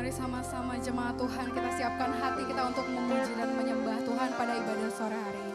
Mari sama-sama jemaat Tuhan kita siapkan hati kita untuk memuji dan menyembah Tuhan pada ibadah sore hari ini.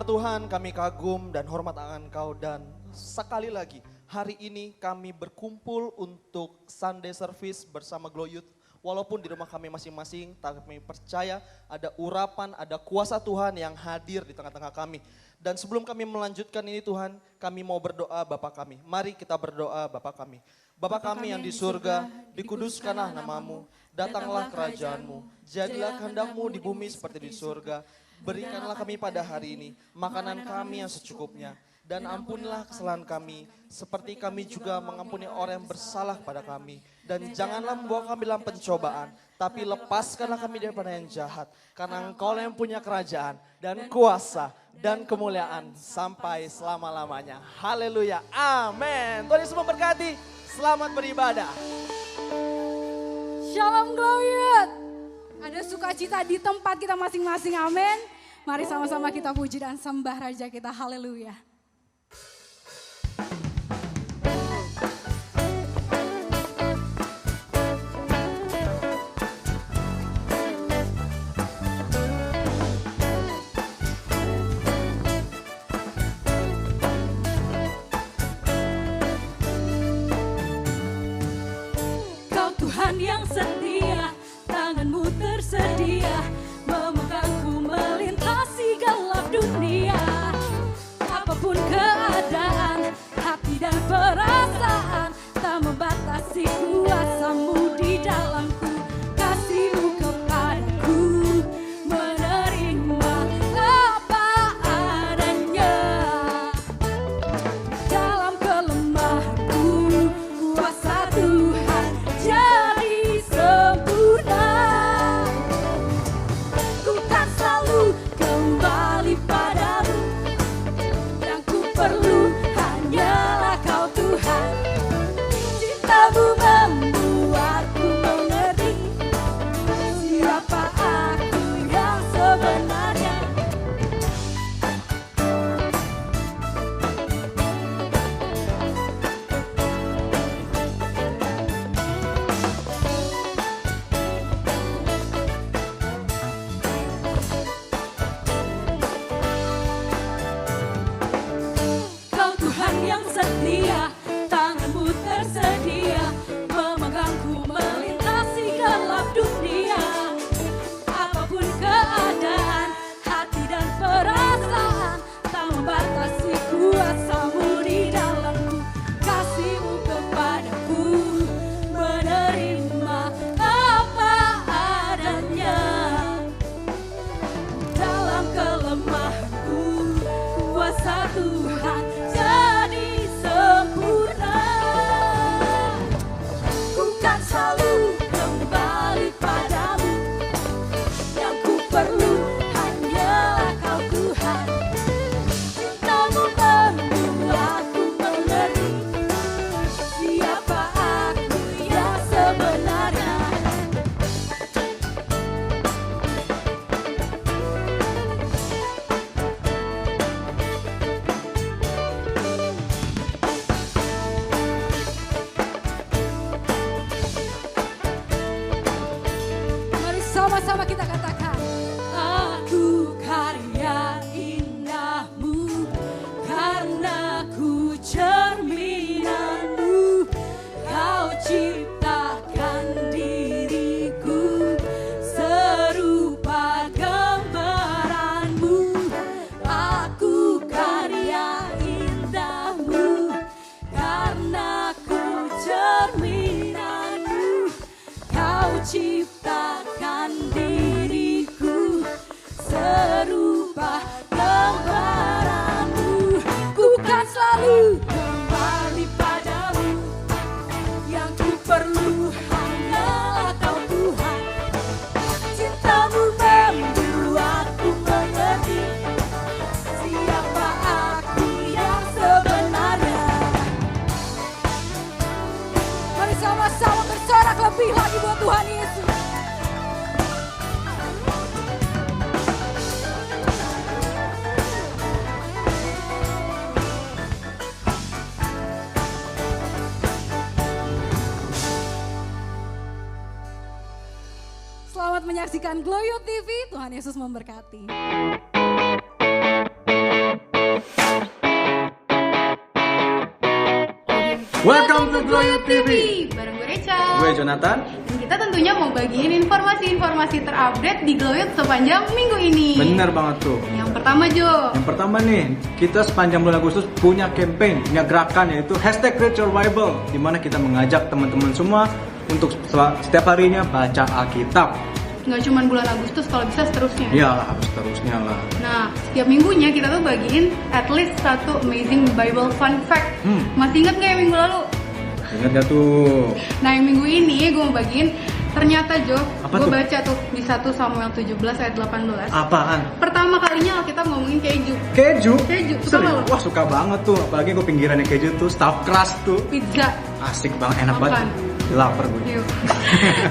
Tuhan, kami kagum dan hormat akan Engkau, dan sekali lagi hari ini kami berkumpul untuk Sunday service bersama Glow Youth. Walaupun di rumah kami masing-masing, tapi kami percaya ada urapan, ada kuasa Tuhan yang hadir di tengah-tengah kami. Dan sebelum kami melanjutkan ini Tuhan, kami mau berdoa Bapa kami. Mari kita berdoa Bapa kami. Bapa kami yang di surga, dikuduskanlah namamu, datanglah kerajaanmu, jadilah kehendak-Mu di bumi seperti di surga. Berikanlah kami pada hari ini makanan kami yang secukupnya, dan ampunilah kesalahan kami seperti kami juga mengampuni orang yang bersalah pada kami. Dan janganlah membawa kami dalam pencobaan, tapi lepaskanlah kami daripada yang jahat. Karena Engkau yang punya kerajaan dan kuasa dan kemuliaan sampai selama-lamanya. Haleluya, amin. Tuhan Yesus memberkati, selamat beribadah. Shalom Glow Youth. Ada sukacita di tempat kita masing-masing, amin. Mari sama-sama kita puji dan sembah Raja kita, haleluya. Kau Tuhan yang setia, tangan-Mu tersedia, memegangku melintasi gelap dunia. Apapun Sama-sama kita katakan. Aku karya indahmu, karena ku cerminanmu. Kau ciptakan diriku serupa gambaranmu. Aku karya indahmu, karena ku cerminanmu. Kau ciptakan diriku serupa gambaranmu. Ku kan selalu kembali padamu, yang ku perlu hanyalah Kau Tuhan. Cintamu membuatku mengerti siapa aku yang sebenarnya. Mari sama-sama bersorak lebih lagi buat Tuhan Yesus. Selamat menyaksikan Glow Youth TV. Tuhan Yesus memberkati. Welcome to Glow Youth TV. Bareng gue Rachel. Gue Jonathan. Dan kita tentunya mau bagiin informasi-informasi terupdate di Glow Youth sepanjang minggu ini. Bener banget tuh. Yang pertama Jo. Yang pertama nih, kita sepanjang bulan Agustus punya campaign, punya gerakan yaitu #ReachYourBible, di mana kita mengajak teman-teman semua untuk setiap harinya baca Alkitab. Nggak cuma bulan Agustus, kalau bisa seterusnya. Iyalah, harus terusnya lah. Nah, setiap minggunya kita tuh bagiin at least satu amazing Bible fun fact. Masih ingat nggak yang minggu lalu? Ingat gak tuh? Nah, yang minggu ini gue mau bagiin, ternyata Jo, Apa gue tuh? baca tuh di 1 Samuel 17 ayat 18. Apaan? Pertama kalinya Alkitab ngomongin keju. Keju? Keju, suka Serius? nggak lo? Wah, suka banget tuh. Apalagi gue pinggirannya keju tuh, stuffed crust tuh. Pizza. Asik banget, enak Makan. banget. Lapar gue. Yuk.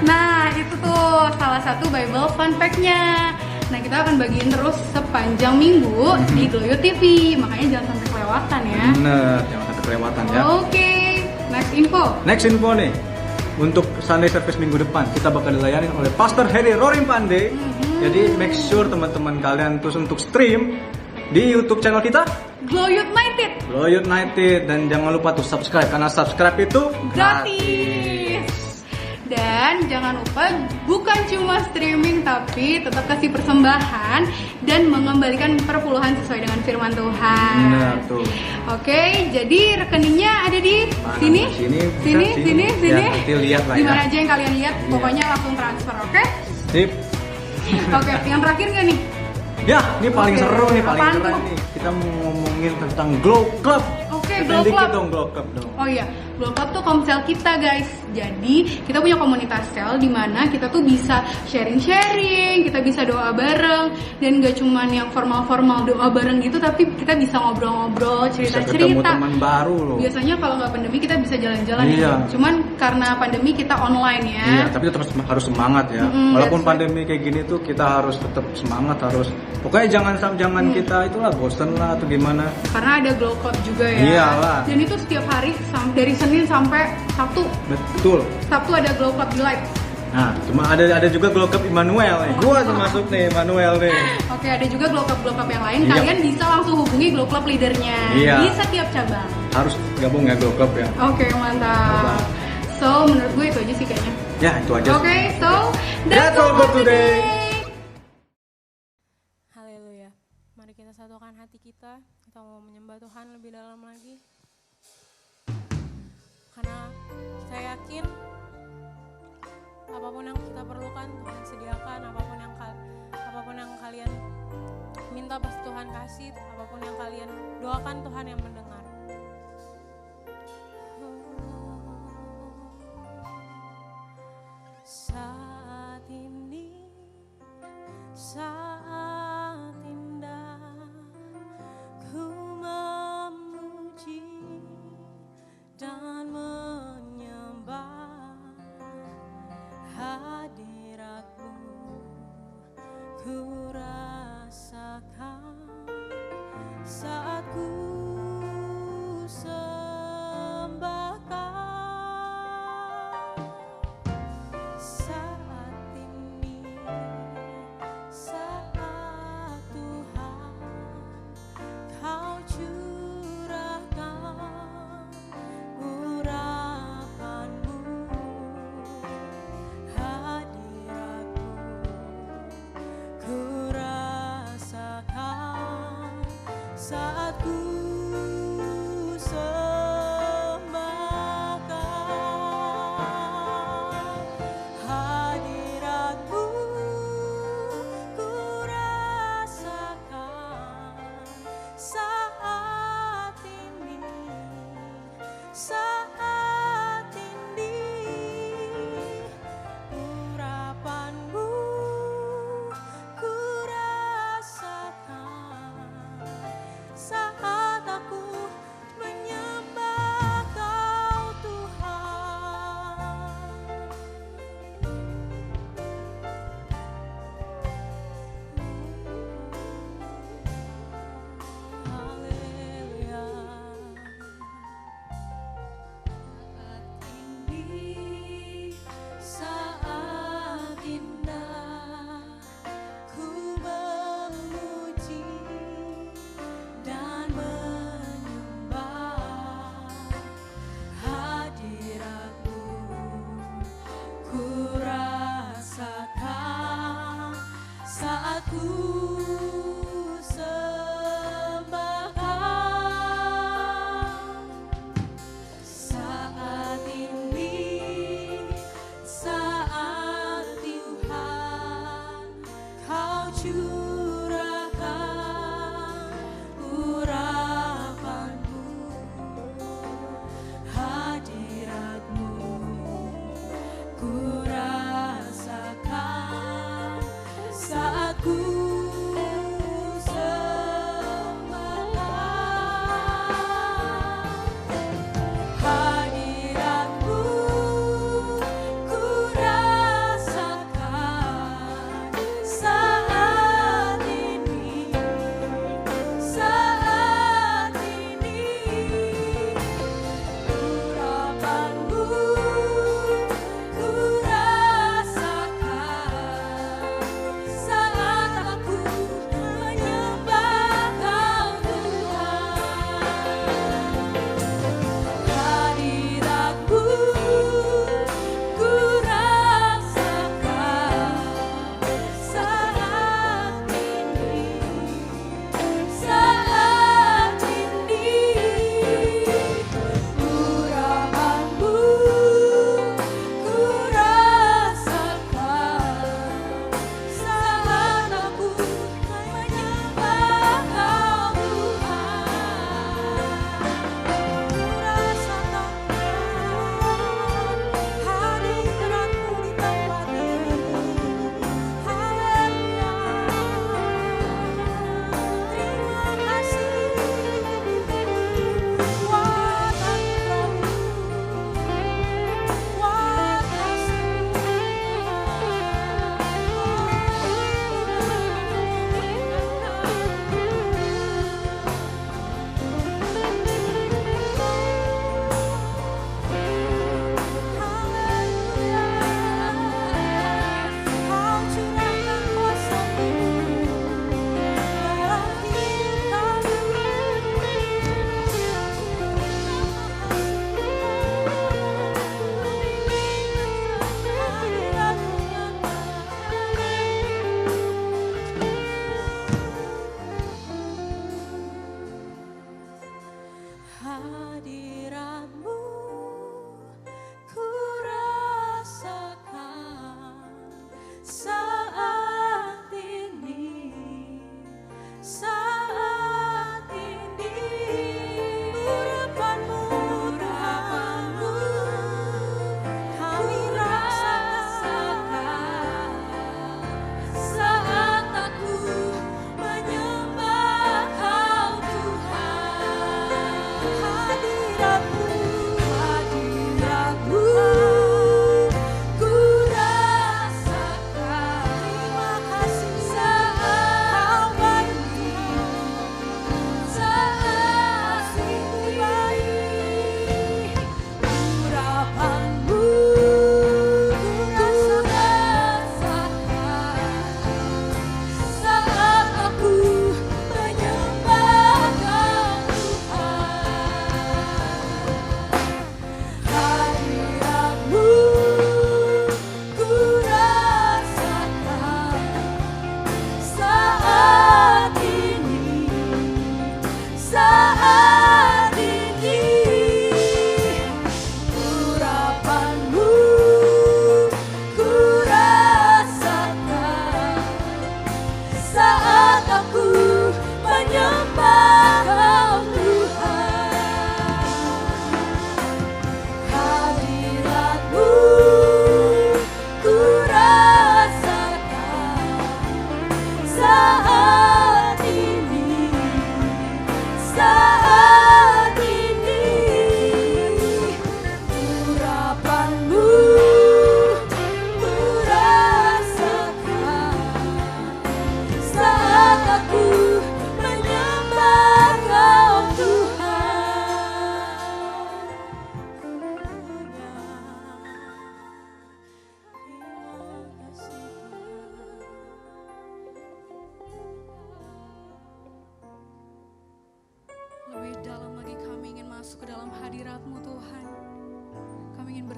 Nah, itu tuh salah satu Bible fun fact-nya. Nah, kita akan bagiin terus sepanjang minggu di Glow Youth TV. Makanya jangan sampai kelewatan ya. Bener, jangan sampai kelewatan ya. Oke, next info. Next info nih, untuk Sunday service minggu depan kita bakal dilayani oleh Pastor Heri Rorim Pandey. Jadi make sure teman-teman kalian terus untuk stream di YouTube channel kita Glow Youth United. Glow Youth United, dan jangan lupa tuh subscribe karena subscribe itu Gratis. Dan jangan lupa bukan cuma streaming tapi tetap kasih persembahan dan mengembalikan perpuluhan sesuai dengan firman Tuhan. Benar tuh. Oke, jadi rekeningnya ada di Mana? sini. Sini, Sini, bisa, sini, sini. sini. Ya, nanti lihat lah ya. Dimana aja yang kalian lihat, Iya. pokoknya langsung transfer, oke? Sip. Oke, yang terakhir nggak nih? Ya, ini paling Oke, seru nih, paling apaan keren tuh? nih. Kita mau ngomongin tentang Glow Club. Oke, Ceritain Glow dikit Club. dong, Glow Club dong. Oh iya, Glow Club tuh komsel kita guys. Jadi kita punya komunitas sel di mana kita tuh bisa sharing-sharing, kita bisa doa bareng, dan gak cuman yang formal-formal doa bareng gitu, tapi kita bisa ngobrol-ngobrol, Bisa ketemu cerita-cerita. teman baru loh. Biasanya kalau nggak pandemi kita bisa jalan-jalan Iya. ya. Cuman karena pandemi kita online ya. Iya, tapi tetap harus semangat ya. Walaupun that's right. pandemi kayak gini tuh kita harus tetap semangat, harus. Pokoknya jangan kita itulah bosen lah atau gimana. Karena ada Glow Club juga ya. Iyalah. Dan itu setiap hari dari Senin sampai Sabtu. Betul. Sabtu ada Glow Club di live. Nah, cuma ada juga Glow Club Immanuel nih. Gua termasuk nih Immanuel nih. Oke, ada juga Glow Club yang lain. Iya. Kalian bisa langsung hubungi Glow Club leadernya Iya. di setiap cabang. Harus gabung ya Glow Club ya. Oke, mantap. So, menurut gue itu aja sih kayaknya. Ya, itu aja. Oke, so That's all for today. Haleluya. Mari kita satukan hati kita. Kita mau menyembah Tuhan lebih dalam lagi. Karena saya yakin apapun yang kita perlukan Tuhan sediakan, apapun yang kalian minta pasti Tuhan kasih, apapun yang kalian doakan Tuhan yang mendengar. Saat ini saat indah ku memuji dan menyembah hadirat-Mu, ku rasakan saat ku sembahkan. Saat ini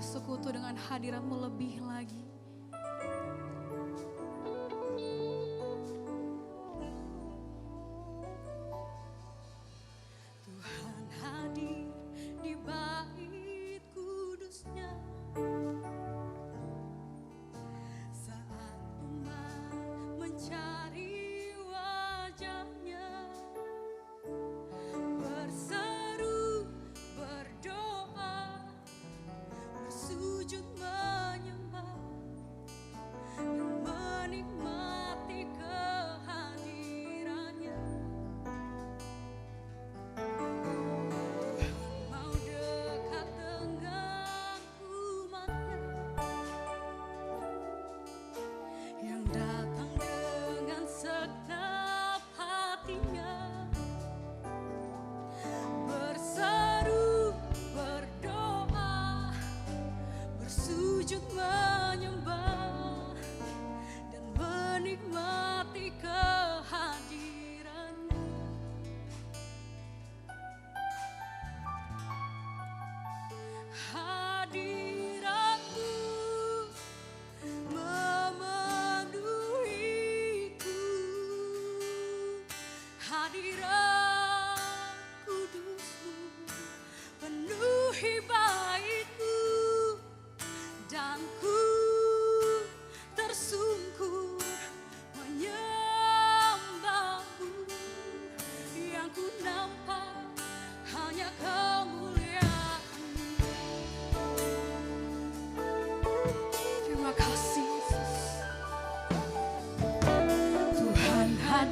bersekutu dengan hadirat-Mu lebih lagi.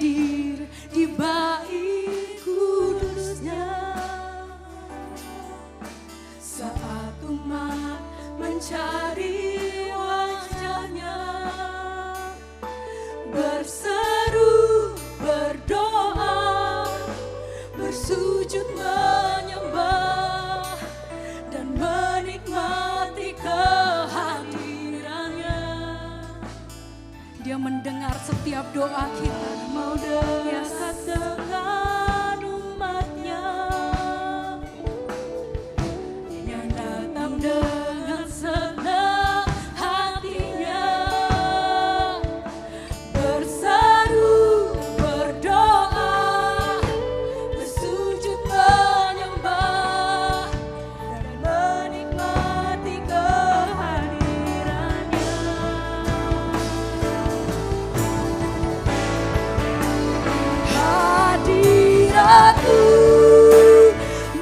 hadir di bait kudusnya. Saat umat mencari wajahnya, berseru, berdoa, bersujud menyembah, dan menikmati kehadirannya. Dia mendengar setiap doa kita, mau dekat dengan umatnya, yang datang dengan senang hatinya, berseru, berdoa, bersujud menyembah, dan menikmati kehadirannya. Hadiratmu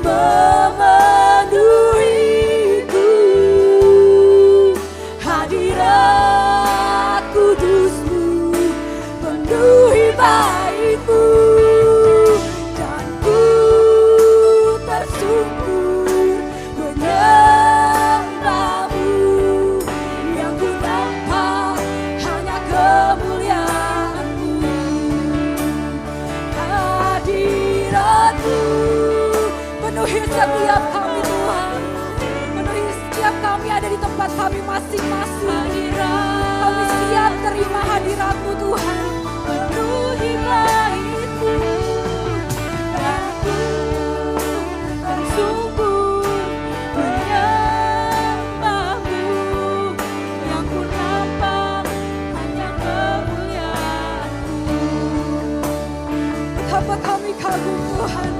memenuhiku, hadirat kudusmu penuhi baitmu, dan ku tersungkur menyembahmu, yang ku nampak hanya kemuliaanmu. Hadiratmu penuhi setiap kami Tuhan, penuhi setiap kami ada di tempat kami masing-masing. Kami siap terima hadiratmu Tuhan, penuhi baitmu, dan ku tersungkur menyembahmu, yang ku nampak hanya kemuliaanmu. Betapa kami kagum Tuhan,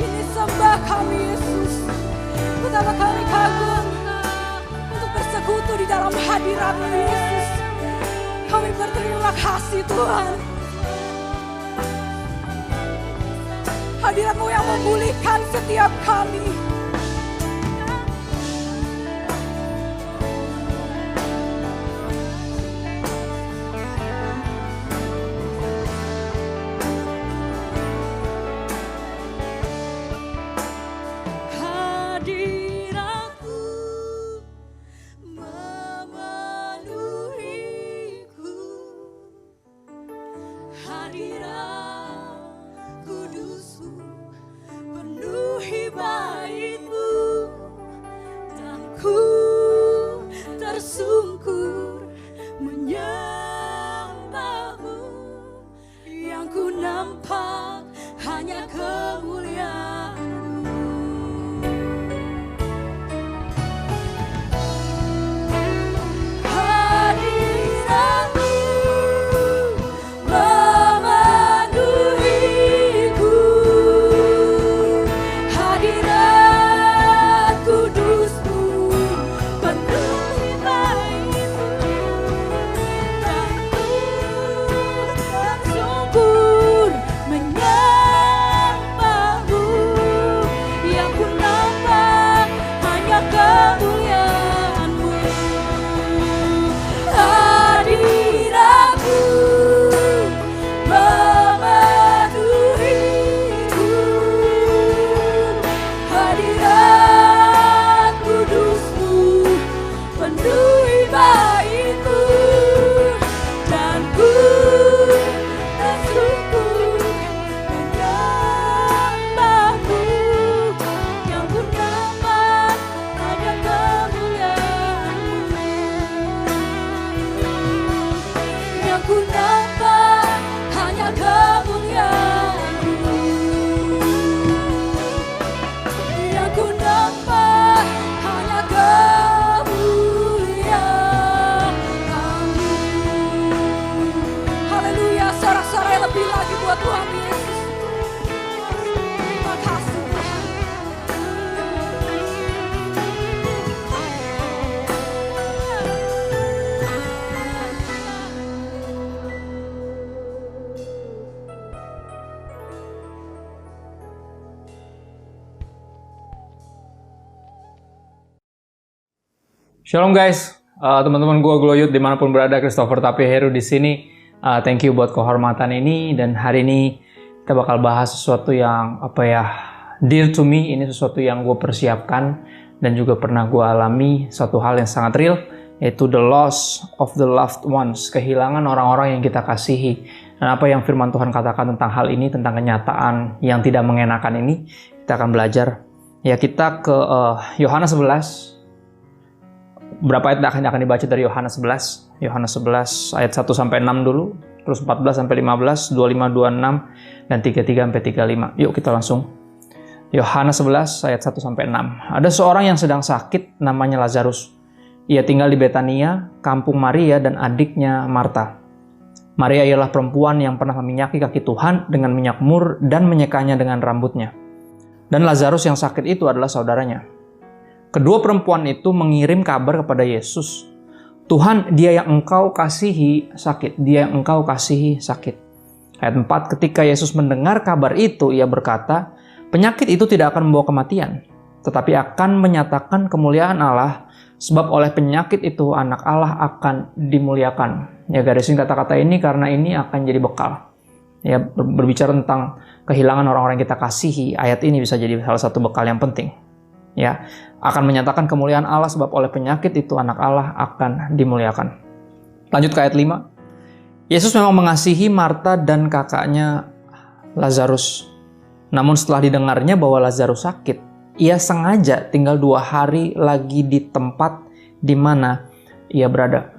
ini sembah kami Yesus. Betapa kami kagum untuk bersekutu di dalam hadirat-Mu Yesus. Kami berterima kasih Tuhan. Hadirat-Mu yang memulihkan setiap kami. Hadirat-Mu memenuhiku, hadirat kudus-Mu penuhi baitmu, dan ku tersungkur menyembahmu, yang ku nampak hanya kemuliaan-Mu. Hadirat-Mu memenuhiku, hadirat kudus-Mu penuhi baitmu, dan ku tersungkur menyembahmu, yang ku nampak hanya kemuliaan-Mu. Hadirat-Mu memenuhiku, hadirat kudus-Mu penuhi baitmu, dan ku tersungkur menyembahmu, yang ku nampak hanya kemuliaan-Mu, yang ku nampak hanya kemuliaan-Mu, yang ku nampak hanya kemuliaan-Mu. Haleluya, sorak-sorai yang lebih lagi buat Tuhan Yesus. Terima kasih Tuhan. Shalom guys, teman-teman gue Gloyut dimanapun berada, Christopher Tapi Heru di sini. Thank you buat kehormatan ini, dan hari ini kita bakal bahas sesuatu yang dear to me. Ini sesuatu yang gue persiapkan dan juga pernah gue alami, suatu hal yang sangat real, yaitu the loss of the loved ones, kehilangan orang-orang yang kita kasihi. Dan apa yang firman Tuhan katakan tentang hal ini, tentang kenyataan yang tidak mengenakan ini, kita akan belajar. Ya, kita ke Yohanes 11. Berapa ayat akan dibaca dari Yohanes 11? Yohanes 11 ayat 1 sampai 6 dulu, terus 14 sampai 15, 25, 26, dan 33 sampai 35. Yuk kita langsung. Yohanes 11 ayat 1 sampai 6. Ada seorang yang sedang sakit namanya Lazarus. Ia tinggal di Betania, kampung Maria dan adiknya Marta. Maria ialah perempuan yang pernah meminyaki kaki Tuhan dengan minyak mur dan menyekanya dengan rambutnya. Dan Lazarus yang sakit itu adalah saudaranya. Kedua perempuan itu mengirim kabar kepada Yesus. Tuhan, dia yang engkau kasihi sakit. Dia yang engkau kasihi sakit. Ayat 4, ketika Yesus mendengar kabar itu, ia berkata, penyakit itu tidak akan membawa kematian, tetapi akan menyatakan kemuliaan Allah, sebab oleh penyakit itu anak Allah akan dimuliakan. Ya, garisin kata-kata ini karena ini akan jadi bekal. Ya, berbicara tentang kehilangan orang-orang yang kita kasihi, ayat ini bisa jadi salah satu bekal yang penting. Ya, akan menyatakan kemuliaan Allah sebab oleh penyakit itu anak Allah akan dimuliakan. Lanjut ke ayat 5. Yesus memang mengasihi Marta dan kakaknya Lazarus. Namun setelah didengarnya bahwa Lazarus sakit, ia sengaja tinggal 2 hari lagi di tempat di mana ia berada.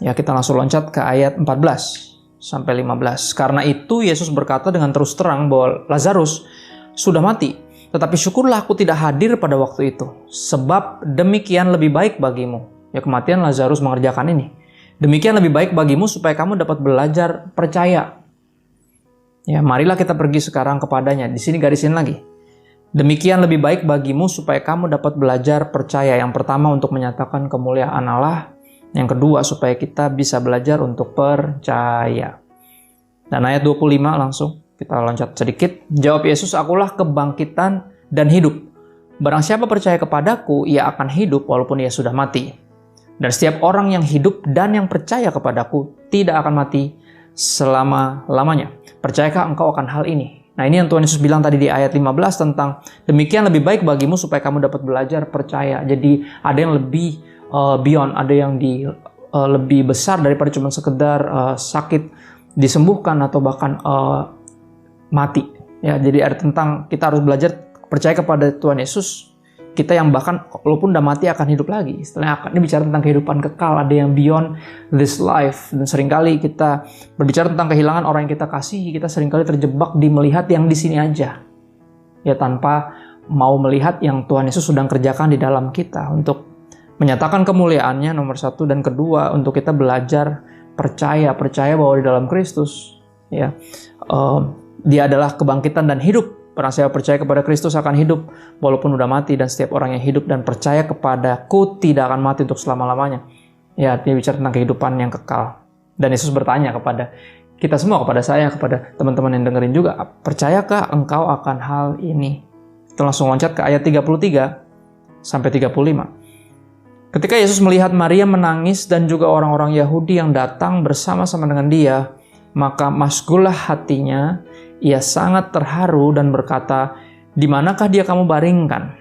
Ya, kita langsung loncat ke ayat 14 sampai 15. Karena itu Yesus berkata dengan terus terang bahwa Lazarus sudah mati. Tetapi syukurlah aku tidak hadir pada waktu itu, sebab demikian lebih baik bagimu. Ya, kematian Lazarus mengerjakan ini. Demikian lebih baik bagimu supaya kamu dapat belajar percaya. Ya, marilah kita pergi sekarang kepadanya. Di sini garisin lagi. Demikian lebih baik bagimu supaya kamu dapat belajar percaya. Yang pertama untuk menyatakan kemuliaan Allah. Yang kedua supaya kita bisa belajar untuk percaya. Dan ayat 25 langsung. Kita loncat sedikit. Jawab Yesus, akulah kebangkitan dan hidup. Barang siapa percaya kepadaku, ia akan hidup walaupun ia sudah mati. Dan setiap orang yang hidup dan yang percaya kepadaku tidak akan mati selama-lamanya. Percayakah engkau akan hal ini? Nah, ini yang Tuhan Yesus bilang tadi di ayat 15 tentang demikian lebih baik bagimu supaya kamu dapat belajar percaya. Jadi ada yang lebih beyond, ada yang lebih besar daripada cuma sekedar sakit disembuhkan atau bahkan mati. Ya, jadi ada tentang kita harus belajar percaya kepada Tuhan Yesus. Kita yang bahkan walaupun udah mati akan hidup lagi. Setelahnya ini bicara tentang kehidupan kekal, ada yang beyond this life. Dan seringkali kita berbicara tentang kehilangan orang yang kita kasihi, kita seringkali terjebak di melihat yang di sini aja. Ya, tanpa mau melihat yang Tuhan Yesus sedang kerjakan di dalam kita untuk menyatakan kemuliaannya nomor 1, dan kedua untuk kita belajar percaya bahwa di dalam Kristus, ya, dia adalah kebangkitan dan hidup. Barang siapa percaya kepada Kristus akan hidup walaupun udah mati, dan setiap orang yang hidup dan percaya kepadaku tidak akan mati untuk selama-lamanya. Ya, artinya bicara tentang kehidupan yang kekal. Dan Yesus bertanya kepada kita semua, kepada saya, kepada teman-teman yang dengerin juga, percayakah engkau akan hal ini? Kita langsung loncat ke ayat 33 sampai 35. Ketika Yesus melihat Maria menangis dan juga orang-orang Yahudi yang datang bersama-sama dengan dia, maka masgullah hatinya, ia sangat terharu dan berkata, di manakah dia kamu baringkan?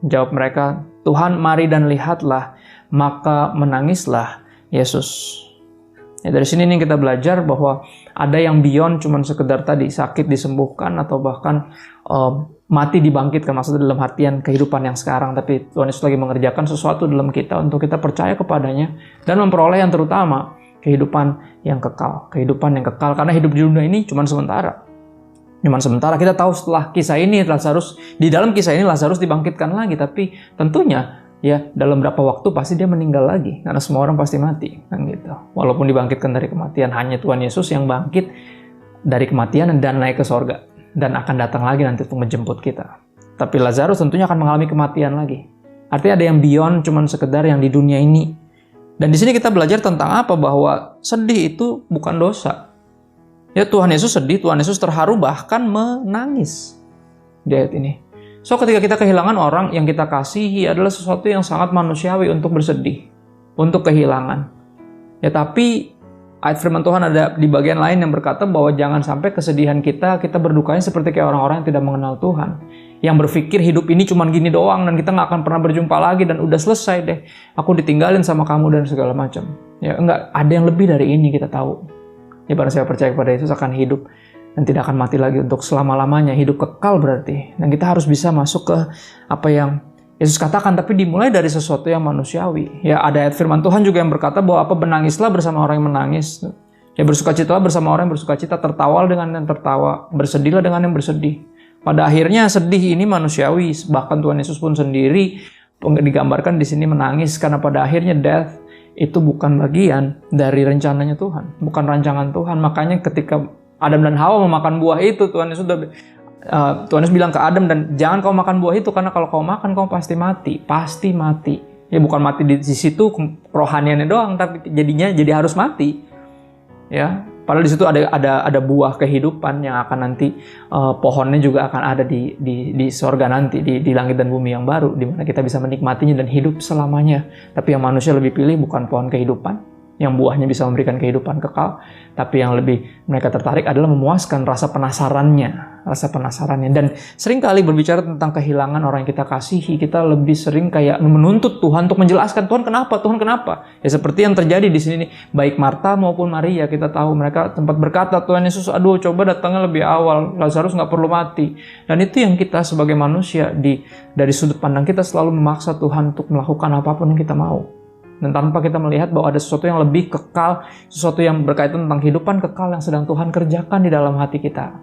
Jawab mereka, Tuhan, mari dan lihatlah. Maka menangislah Yesus. Ya, dari sini nih kita belajar bahwa ada yang beyond cuman sekedar tadi sakit disembuhkan atau bahkan mati dibangkitkan, maksudnya dalam artian kehidupan yang sekarang, tapi Tuhan Yesus lagi mengerjakan sesuatu dalam kita untuk kita percaya kepadanya dan memperoleh yang terutama, kehidupan yang kekal. Kehidupan yang kekal, karena hidup di dunia ini cuma sementara. Kita tahu setelah kisah ini di dalam kisah ini Lazarus dibangkitkan lagi, tapi tentunya ya dalam berapa waktu pasti dia meninggal lagi, karena semua orang pasti mati, kan gitu. Walaupun dibangkitkan dari kematian, hanya Tuhan Yesus yang bangkit dari kematian dan naik ke sorga, dan akan datang lagi nanti untuk menjemput kita. Tapi Lazarus tentunya akan mengalami kematian lagi. Artinya ada yang beyond cuman sekedar yang di dunia ini. Dan di sini kita belajar tentang apa? Bahwa sedih itu bukan dosa. Ya, Tuhan Yesus sedih, Tuhan Yesus terharu, bahkan menangis di ayat ini. So, ketika kita kehilangan orang yang kita kasihi adalah sesuatu yang sangat manusiawi untuk bersedih, untuk kehilangan. Ya, tapi ayat firman Tuhan ada di bagian lain yang berkata bahwa jangan sampai kesedihan kita berdukanya seperti kayak orang-orang yang tidak mengenal Tuhan. Yang berpikir hidup ini cuma gini doang dan kita nggak akan pernah berjumpa lagi dan udah selesai deh. Aku ditinggalin sama kamu dan segala macam. Ya enggak, ada yang lebih dari ini kita tahu. Ya barang saya percaya kepada Yesus akan hidup dan tidak akan mati lagi untuk selama-lamanya. Hidup kekal berarti. Dan kita harus bisa masuk ke apa yang Yesus katakan, tapi dimulai dari sesuatu yang manusiawi. Ya ada ayat firman Tuhan juga yang berkata bahwa menangislah bersama orang yang menangis. Ya bersukacitalah bersama orang yang bersukacita, tertawalah dengan yang tertawa, bersedihlah dengan yang bersedih. Pada akhirnya sedih ini manusiawi, bahkan Tuhan Yesus pun sendiri digambarkan di sini menangis karena pada akhirnya death itu bukan bagian dari rencananya Tuhan, bukan rancangan Tuhan. Makanya ketika Adam dan Hawa memakan buah itu, Tuhan Yesus bilang ke Adam, dan jangan kau makan buah itu karena kalau kau makan kau pasti mati. Ya bukan mati di situ rohaniannya doang, tapi jadinya jadi harus mati. Ya. Padahal di situ ada buah kehidupan yang akan nanti pohonnya juga akan ada di sorga nanti, di langit dan bumi yang baru, di mana kita bisa menikmatinya dan hidup selamanya. Tapi yang manusia lebih pilih bukan pohon kehidupan yang buahnya bisa memberikan kehidupan kekal, tapi yang lebih mereka tertarik adalah memuaskan rasa penasarannya. Dan seringkali berbicara tentang kehilangan orang yang kita kasihi, kita lebih sering kayak menuntut Tuhan untuk menjelaskan, Tuhan kenapa? Ya seperti yang terjadi di sini nih, baik Marta maupun Maria, kita tahu mereka tempat berkata, Tuhan Yesus, aduh coba datangnya lebih awal, Lazarus nggak perlu mati. Dan itu yang kita sebagai manusia dari sudut pandang kita selalu memaksa Tuhan untuk melakukan apapun yang kita mau. Dan tanpa kita melihat bahwa ada sesuatu yang lebih kekal, sesuatu yang berkaitan tentang kehidupan kekal yang sedang Tuhan kerjakan di dalam hati kita.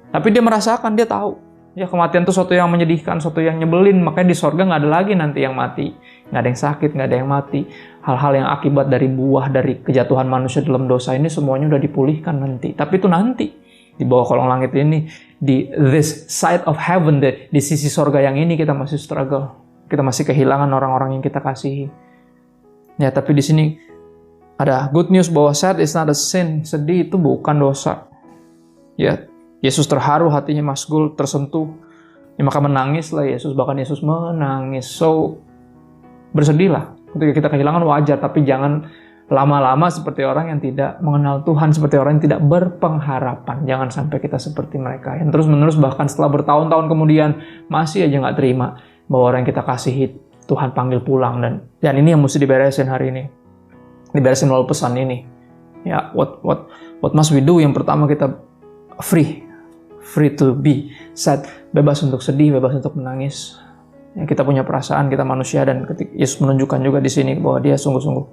Tapi dia merasakan, dia tahu. Ya kematian itu sesuatu yang menyedihkan, sesuatu yang nyebelin. Makanya di sorga nggak ada lagi nanti yang mati. Nggak ada yang sakit, nggak ada yang mati. Hal-hal yang akibat dari buah, dari kejatuhan manusia dalam dosa ini semuanya udah dipulihkan nanti. Tapi itu nanti. Di bawah kolong langit ini, di this side of heaven, di sisi sorga yang ini kita masih struggle. Kita masih kehilangan orang-orang yang kita kasihi. Ya, tapi di sini ada good news bahwa sad is not a sin. Sedih itu bukan dosa. Ya, Yesus terharu, hatinya masgul, tersentuh. Ya, maka menangislah Yesus, bahkan Yesus menangis. So, bersedihlah. Ketika kita kehilangan wajar, tapi jangan lama-lama seperti orang yang tidak mengenal Tuhan, seperti orang yang tidak berpengharapan. Jangan sampai kita seperti mereka yang terus-menerus bahkan setelah bertahun-tahun kemudian masih aja nggak terima bahwa orang yang kita kasihi Tuhan panggil pulang, dan ini yang mesti diberesin hari ini. Diberesin melalui pesan ini. Ya, what must we do? Yang pertama kita free to be sad, bebas untuk sedih, bebas untuk menangis. Ya, kita punya perasaan, kita manusia, dan ketika Yesus menunjukkan juga di sini bahwa dia sungguh-sungguh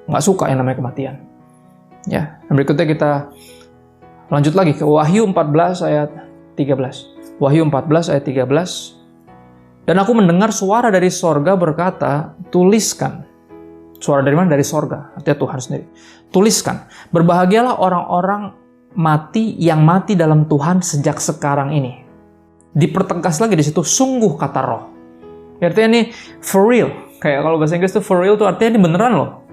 nggak suka yang namanya kematian. Ya, dan berikutnya kita lanjut lagi ke Wahyu 14 ayat 13. Wahyu 14 ayat 13. Dan aku mendengar suara dari sorga berkata, tuliskan. Suara dari mana? Dari sorga. Artinya Tuhan sendiri. Tuliskan. Berbahagialah orang-orang mati yang mati dalam Tuhan sejak sekarang ini. Dipertegas lagi di situ, sungguh kata roh. Artinya ini for real. Kayak kalau bahasa Inggris itu for real tuh artinya ini beneran loh.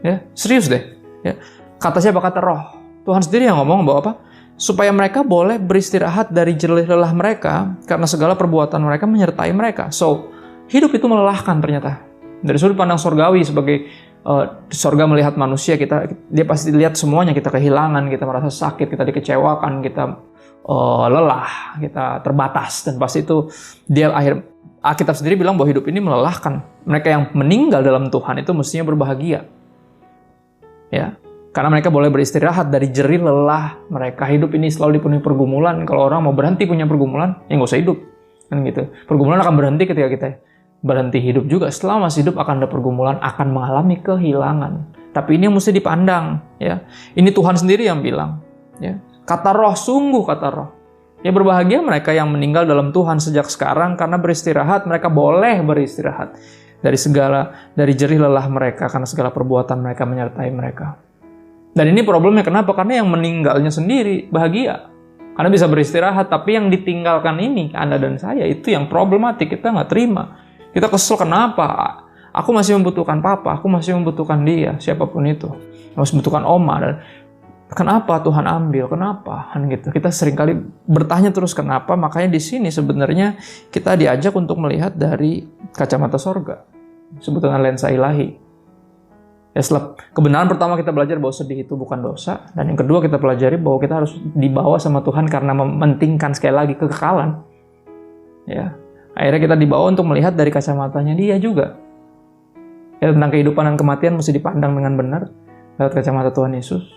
Ya, serius deh. Ya. Kata siapa? Kata roh. Tuhan sendiri yang ngomong bahwa apa? Supaya mereka boleh beristirahat dari jerih lelah mereka karena segala perbuatan mereka menyertai mereka. So, hidup itu melelahkan ternyata. Dari sudut pandang sorgawi, sebagai sorga melihat manusia, dia pasti lihat semuanya, kita kehilangan, kita merasa sakit, kita dikecewakan, kita lelah, kita terbatas, dan pasti itu Alkitab sendiri bilang bahwa hidup ini melelahkan. Mereka yang meninggal dalam Tuhan itu mestinya berbahagia. Ya. Karena mereka boleh beristirahat dari jerih lelah mereka. Hidup ini selalu dipenuhi pergumulan. Kalau orang mau berhenti punya pergumulan, ya nggak usah hidup. Kan gitu. Pergumulan akan berhenti ketika kita berhenti hidup juga. Setelah masih hidup akan ada pergumulan, akan mengalami kehilangan. Tapi ini yang mesti dipandang. Ya. Ini Tuhan sendiri yang bilang. Ya. Kata roh, sungguh kata roh. Ya berbahagia mereka yang meninggal dalam Tuhan sejak sekarang, karena beristirahat, mereka boleh beristirahat. Dari jerih lelah mereka, karena segala perbuatan mereka menyertai mereka. Dan ini problemnya kenapa? Karena yang meninggalnya sendiri bahagia. Karena bisa beristirahat, tapi yang ditinggalkan ini, Anda dan saya, itu yang problematik. Kita nggak terima. Kita kesel, kenapa? Aku masih membutuhkan papa, aku masih membutuhkan dia, siapapun itu. Masih membutuhkan oma. Dan kenapa Tuhan ambil? Kenapa? Kan gitu. Kita seringkali bertanya terus kenapa. Makanya di sini sebenarnya kita diajak untuk melihat dari kacamata sorga. Sebetulnya lensa ilahi. Ya, setelah kebenaran pertama kita belajar bahwa sedih itu bukan dosa, dan yang kedua kita pelajari bahwa kita harus dibawa sama Tuhan karena mementingkan sekali lagi kekekalan. Ya, akhirnya kita dibawa untuk melihat dari kacamatanya Dia juga. Ya, tentang kehidupan dan kematian mesti dipandang dengan benar lewat kacamata Tuhan Yesus.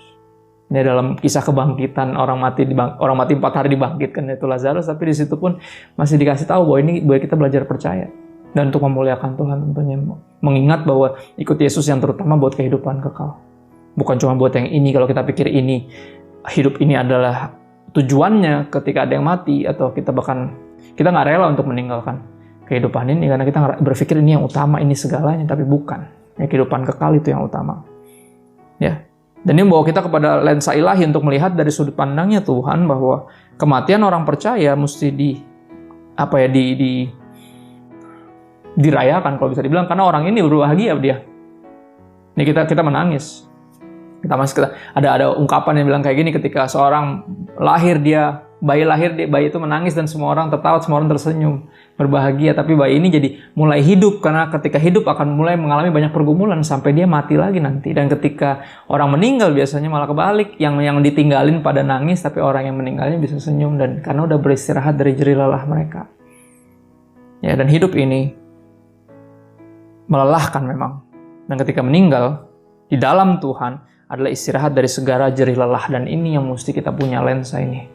Ini dalam kisah kebangkitan orang mati 4 hari dibangkitkan, yaitu Lazarus, tapi di situ pun masih dikasih tahu bahwa ini boleh kita belajar percaya. Dan untuk memuliakan Tuhan tentunya. Mengingat bahwa ikut Yesus yang terutama buat kehidupan kekal. Bukan cuma buat yang ini, kalau kita pikir ini, hidup ini adalah tujuannya ketika ada yang mati, atau kita nggak rela untuk meninggalkan kehidupan ini, karena kita berpikir ini yang utama, ini segalanya, tapi bukan. Ya, kehidupan kekal itu yang utama. Ya. Dan ini membawa kita kepada lensa ilahi untuk melihat dari sudut pandangnya Tuhan, bahwa kematian orang percaya mesti dirayakan kalau bisa dibilang, karena orang ini berbahagia dia. Ini kita menangis. Ada ungkapan yang bilang kayak gini, ketika seorang bayi itu menangis dan semua orang tertawa, semua orang tersenyum, berbahagia. Tapi bayi ini jadi mulai hidup, karena ketika hidup akan mulai mengalami banyak pergumulan sampai dia mati lagi nanti. Dan ketika orang meninggal biasanya malah kebalik, yang ditinggalin pada nangis, tapi orang yang meninggalnya bisa senyum, dan karena udah beristirahat dari jerih lelah mereka. Ya, dan hidup ini melelahkan memang. Dan ketika meninggal, di dalam Tuhan adalah istirahat dari segala jerih lelah. Dan ini yang mesti kita punya lensa ini.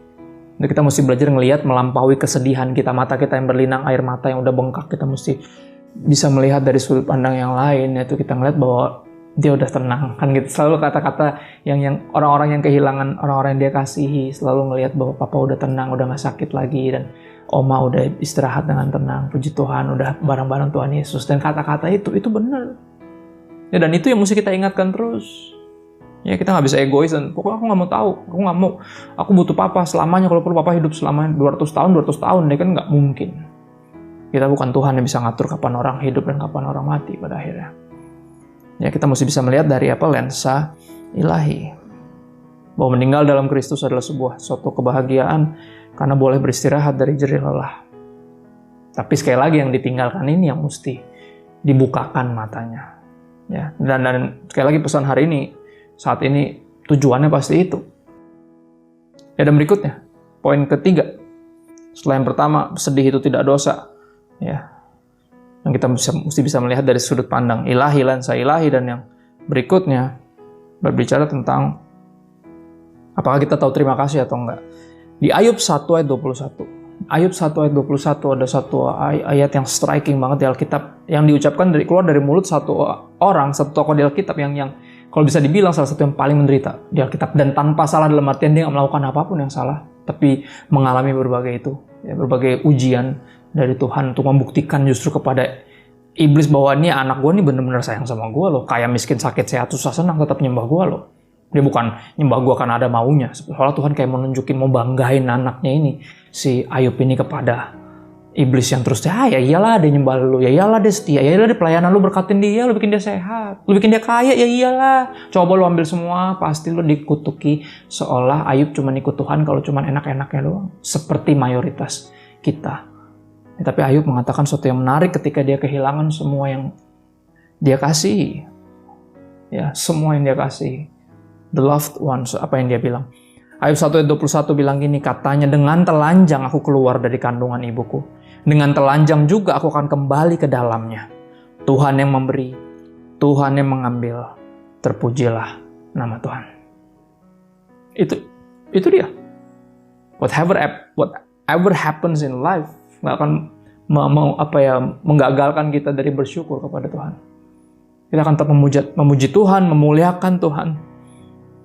Dan kita mesti belajar ngelihat melampaui kesedihan kita, mata kita yang berlinang air mata yang udah bengkak, kita mesti bisa melihat dari sudut pandang yang lain, yaitu kita ngelihat bahwa dia udah tenang. Kan gitu, selalu kata-kata yang orang-orang yang kehilangan orang-orang yang dia kasihi, selalu ngelihat bahwa papa udah tenang, udah gak sakit lagi, dan oma udah istirahat dengan tenang, puji Tuhan, udah bareng-bareng Tuhan Yesus. Dan kata-kata itu benar. Ya, dan itu yang mesti kita ingatkan terus. Ya, kita nggak bisa egois dan pokoknya aku nggak mau tahu, aku butuh papa selamanya, kalau perlu papa hidup selamanya 200 tahun, ya kan nggak mungkin. Kita bukan Tuhan yang bisa ngatur kapan orang hidup dan kapan orang mati pada akhirnya. Ya, kita mesti bisa melihat dari lensa ilahi. Bahwa meninggal dalam Kristus adalah suatu kebahagiaan, karena boleh beristirahat dari jerih lelah. Tapi sekali lagi yang ditinggalkan ini yang mesti dibukakan matanya. Ya, dan sekali lagi pesan hari ini, saat ini tujuannya pasti itu. Ya, dan berikutnya, poin ketiga. Setelah yang pertama, sedih itu tidak dosa. Ya, yang kita mesti bisa melihat dari sudut pandang ilahi, lensa ilahi. Dan yang berikutnya, berbicara tentang apakah kita tahu terima kasih atau enggak. Di Ayub 1 ayat 21. Ayub 1 ayat 21 ada satu ayat yang striking banget di Alkitab, yang diucapkan keluar dari mulut satu tokoh di Alkitab yang kalau bisa dibilang salah satu yang paling menderita di Alkitab. Dan tanpa salah dalam artian dia nggak melakukan apapun yang salah, tapi mengalami berbagai ujian dari Tuhan untuk membuktikan justru kepada iblis bahwa ini anak gue nih bener-bener sayang sama gue loh. Kayak miskin, sakit, sehat, susah, senang tetap nyembah gue loh. Dia bukan nyembah gue karena ada maunya. Soalnya Tuhan kayak mau nunjukin, mau banggain anaknya ini, si Ayub ini kepada iblis yang terus, ya iyalah dia nyembah lu, ya iyalah dia setia, ya iyalah dia pelayanan lu berkatin dia, lu bikin dia sehat, lu bikin dia kaya, ya iyalah. Coba lu ambil semua, pasti lu dikutuki seolah Ayub cuma ikut Tuhan kalau cuma enak-enaknya doang. Seperti mayoritas kita. Ya, tapi Ayub mengatakan sesuatu yang menarik ketika dia kehilangan semua yang dia kasih. Ya, semua yang dia kasih. The loved ones, apa yang dia bilang. Ayub 1 ayat 21 bilang gini, katanya, dengan telanjang aku keluar dari kandungan ibuku. Dengan telanjang juga aku akan kembali ke dalamnya. Tuhan yang memberi, Tuhan yang mengambil, terpujilah nama Tuhan. Itu dia. Whatever happens in life nggak akan menggagalkan kita dari bersyukur kepada Tuhan. Kita akan tetap memuji Tuhan, memuliakan Tuhan.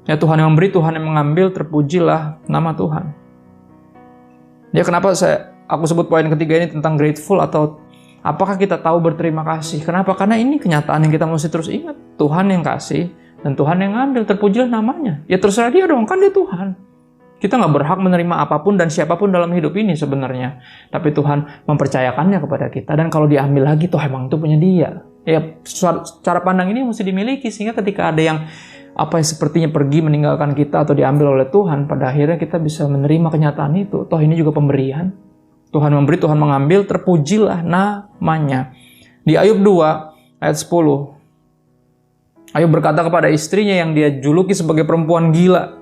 Ya, Tuhan yang memberi, Tuhan yang mengambil, terpujilah nama Tuhan. Ya, kenapa aku sebut poin ketiga ini tentang grateful, atau apakah kita tahu berterima kasih? Kenapa? Karena ini kenyataan yang kita mesti terus ingat. Tuhan yang kasih dan Tuhan yang ngambil, terpujilah namanya. Ya terserah dia dong, kan dia Tuhan. Kita nggak berhak menerima apapun dan siapapun dalam hidup ini sebenarnya. Tapi Tuhan mempercayakannya kepada kita, dan kalau diambil lagi, toh emang itu punya dia. Ya, cara pandang ini mesti dimiliki, sehingga ketika ada yang sepertinya pergi meninggalkan kita atau diambil oleh Tuhan, pada akhirnya kita bisa menerima kenyataan itu. Toh ini juga pemberian. Tuhan memberi, Tuhan mengambil, terpujilah namanya. Di Ayub 2 ayat 10 Ayub berkata kepada istrinya yang dia juluki sebagai perempuan gila.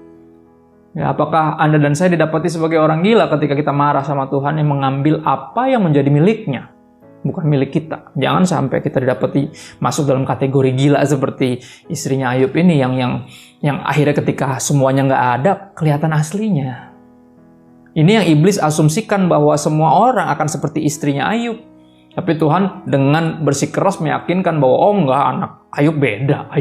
Ya, apakah Anda dan saya didapati sebagai orang gila ketika kita marah sama Tuhan yang mengambil apa yang menjadi miliknya, bukan milik kita? Jangan sampai kita didapati masuk dalam kategori gila seperti istrinya Ayub ini yang akhirnya ketika semuanya nggak ada, kelihatan aslinya. Ini yang iblis asumsikan bahwa semua orang akan seperti istrinya Ayub. Tapi Tuhan dengan bersikeras meyakinkan bahwa oh enggak, anak Ayub beda,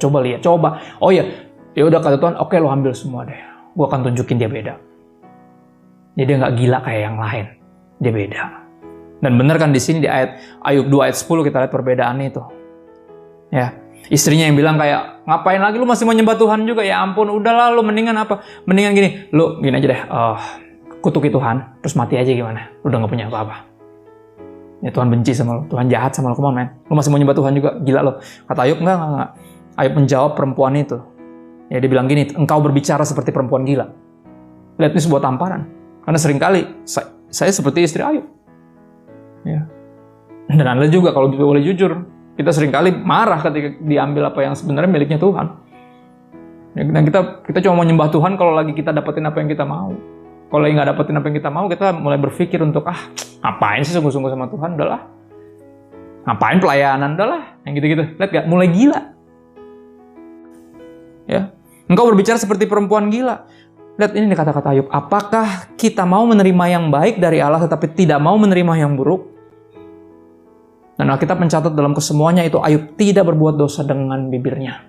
coba lihat, coba. Oh ya udah kata Tuhan, oke lo ambil semua deh. Gue akan tunjukin dia beda. Jadi dia nggak gila kayak yang lain. Dia beda. Dan benar kan di sini di ayat Ayub 2 ayat 10 kita lihat perbedaan itu. Ya, istrinya yang bilang kayak, ngapain lagi lu masih mau nyembah Tuhan juga? Ya ampun, udahlah lu mendingan apa? Mendingan gini, lu gini aja deh, kutuki Tuhan, terus mati aja gimana? Lu udah nggak punya apa-apa. Ya Tuhan benci sama lu, Tuhan jahat sama lu, come on man. Lu masih mau nyembah Tuhan juga, gila lu. Kata Ayub, enggak. Ayub menjawab perempuan itu. Ya dia bilang gini, engkau berbicara seperti perempuan gila. Lihat ini sebuah tamparan. Karena seringkali saya seperti istri Ayub. Ya. Dan Anda juga kalau boleh jujur, kita seringkali marah ketika diambil apa yang sebenarnya miliknya Tuhan. Ya, dan kita cuma mau nyembah Tuhan kalau lagi kita dapetin apa yang kita mau. Kalau lagi nggak dapetin apa yang kita mau, kita mulai berpikir untuk ngapain sih sungguh-sungguh sama Tuhan, udahlah. Ngapain pelayanan, udahlah. Yang gitu-gitu. Lihat gak? Mulai gila. Ya. Engkau berbicara seperti perempuan gila. Lihat ini kata-kata Ayub. Apakah kita mau menerima yang baik dari Allah tetapi tidak mau menerima yang buruk? Dan Alkitab mencatat dalam kesemuanya itu Ayub tidak berbuat dosa dengan bibirnya.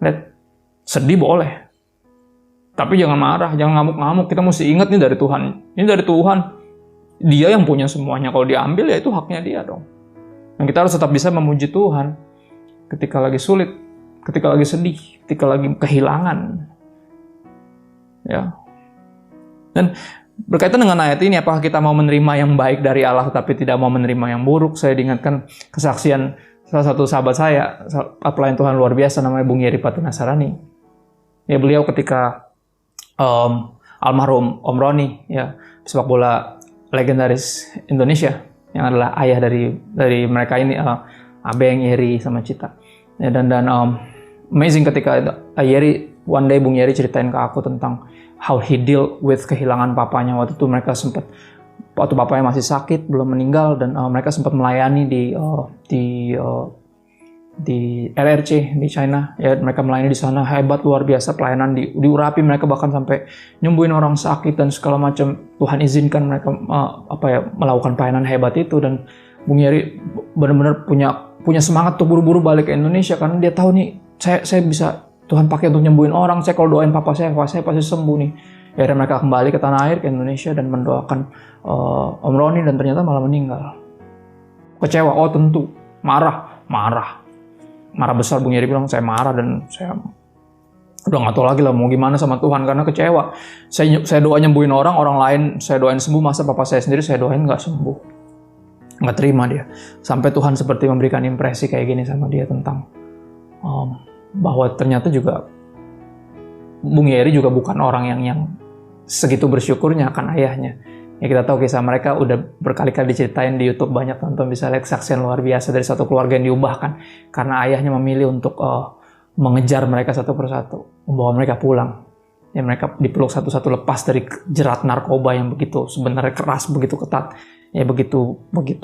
Lihat. Sedih boleh. Tapi jangan marah, jangan ngamuk-ngamuk. Kita mesti ingat nih dari Tuhan. Ini dari Tuhan. Dia yang punya semuanya. Kalau diambil ya itu haknya dia dong. Dan kita harus tetap bisa memuji Tuhan. Ketika lagi sulit. Ketika lagi sedih. Ketika lagi kehilangan. Ya. Dan berkaitan dengan ayat ini, apakah kita mau menerima yang baik dari Allah tapi tidak mau menerima yang buruk? Saya diingatkan kesaksian salah satu sahabat saya, pelayan Tuhan luar biasa namanya Bung Yeri Patu Nasarani. Ya beliau ketika almarhum Om Roni, ya sepak bola legendaris Indonesia yang adalah ayah dari mereka ini, Abeng, Yeri sama Cita. Ya, dan amazing ketika one day Bung Yeri ceritain ke aku tentang how he deal with kehilangan papanya. Waktu itu mereka sempat, waktu papanya masih sakit belum meninggal, dan mereka sempat melayani di LRC di China. Ya mereka melayani di sana, hebat luar biasa pelayanan, diurapi mereka, bahkan sampai nyembuhin orang sakit dan segala macam. Tuhan izinkan mereka melakukan pelayanan hebat itu. Dan Bung Yeri benar-benar punya semangat untuk buru-buru balik ke Indonesia karena dia tahu nih saya bisa Tuhan pakai untuk nyembuhin orang. Saya kalau doain papa saya pasti sembuh nih. Akhirnya mereka kembali ke tanah air, ke Indonesia, dan mendoakan Om Roni, dan ternyata malah meninggal. Kecewa, oh tentu, marah besar. Bung Yeri bilang, saya marah dan saya udah nggak tahu lagi lah mau gimana sama Tuhan karena kecewa. Saya doa nyembuhin orang lain saya doain sembuh, masa papa saya sendiri saya doain nggak sembuh. Nggak terima dia. Sampai Tuhan seperti memberikan impresi kayak gini sama dia tentang bahwa ternyata juga Bung Yeri juga bukan orang yang segitu bersyukurnya akan ayahnya. Ya kita tahu kisah mereka udah berkali-kali diceritain di YouTube, banyak tonton, bisa lihat kesaksian luar biasa dari satu keluarga yang diubahkan karena ayahnya memilih untuk mengejar mereka satu persatu, membawa mereka pulang. Ya mereka dipeluk satu-satu lepas dari jerat narkoba yang begitu sebenarnya keras, begitu ketat. Ya begitu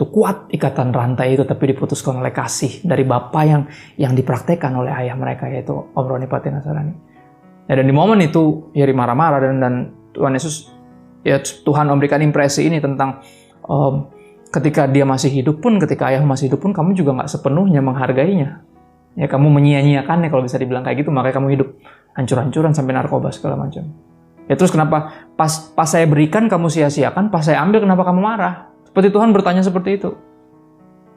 kuat ikatan rantai itu, tapi diputuskan oleh kasih dari Bapa yang dipraktekkan oleh ayah mereka, yaitu Om Roni Patu Nasarani. Ya, dan di momen itu Yeri marah-marah dan Tuhan Yesus, ya Tuhan memberikan impresi ini tentang ketika dia masih hidup pun, ketika ayah masih hidup pun, kamu juga nggak sepenuhnya menghargainya. Ya kamu menyia-nyiakannya kalau bisa dibilang kayak gitu, makanya kamu hidup hancur-hancuran sampai narkoba segala macam. Ya terus kenapa pas saya berikan kamu sia-siakan, pas saya ambil kenapa kamu marah? Seperti Tuhan bertanya seperti itu.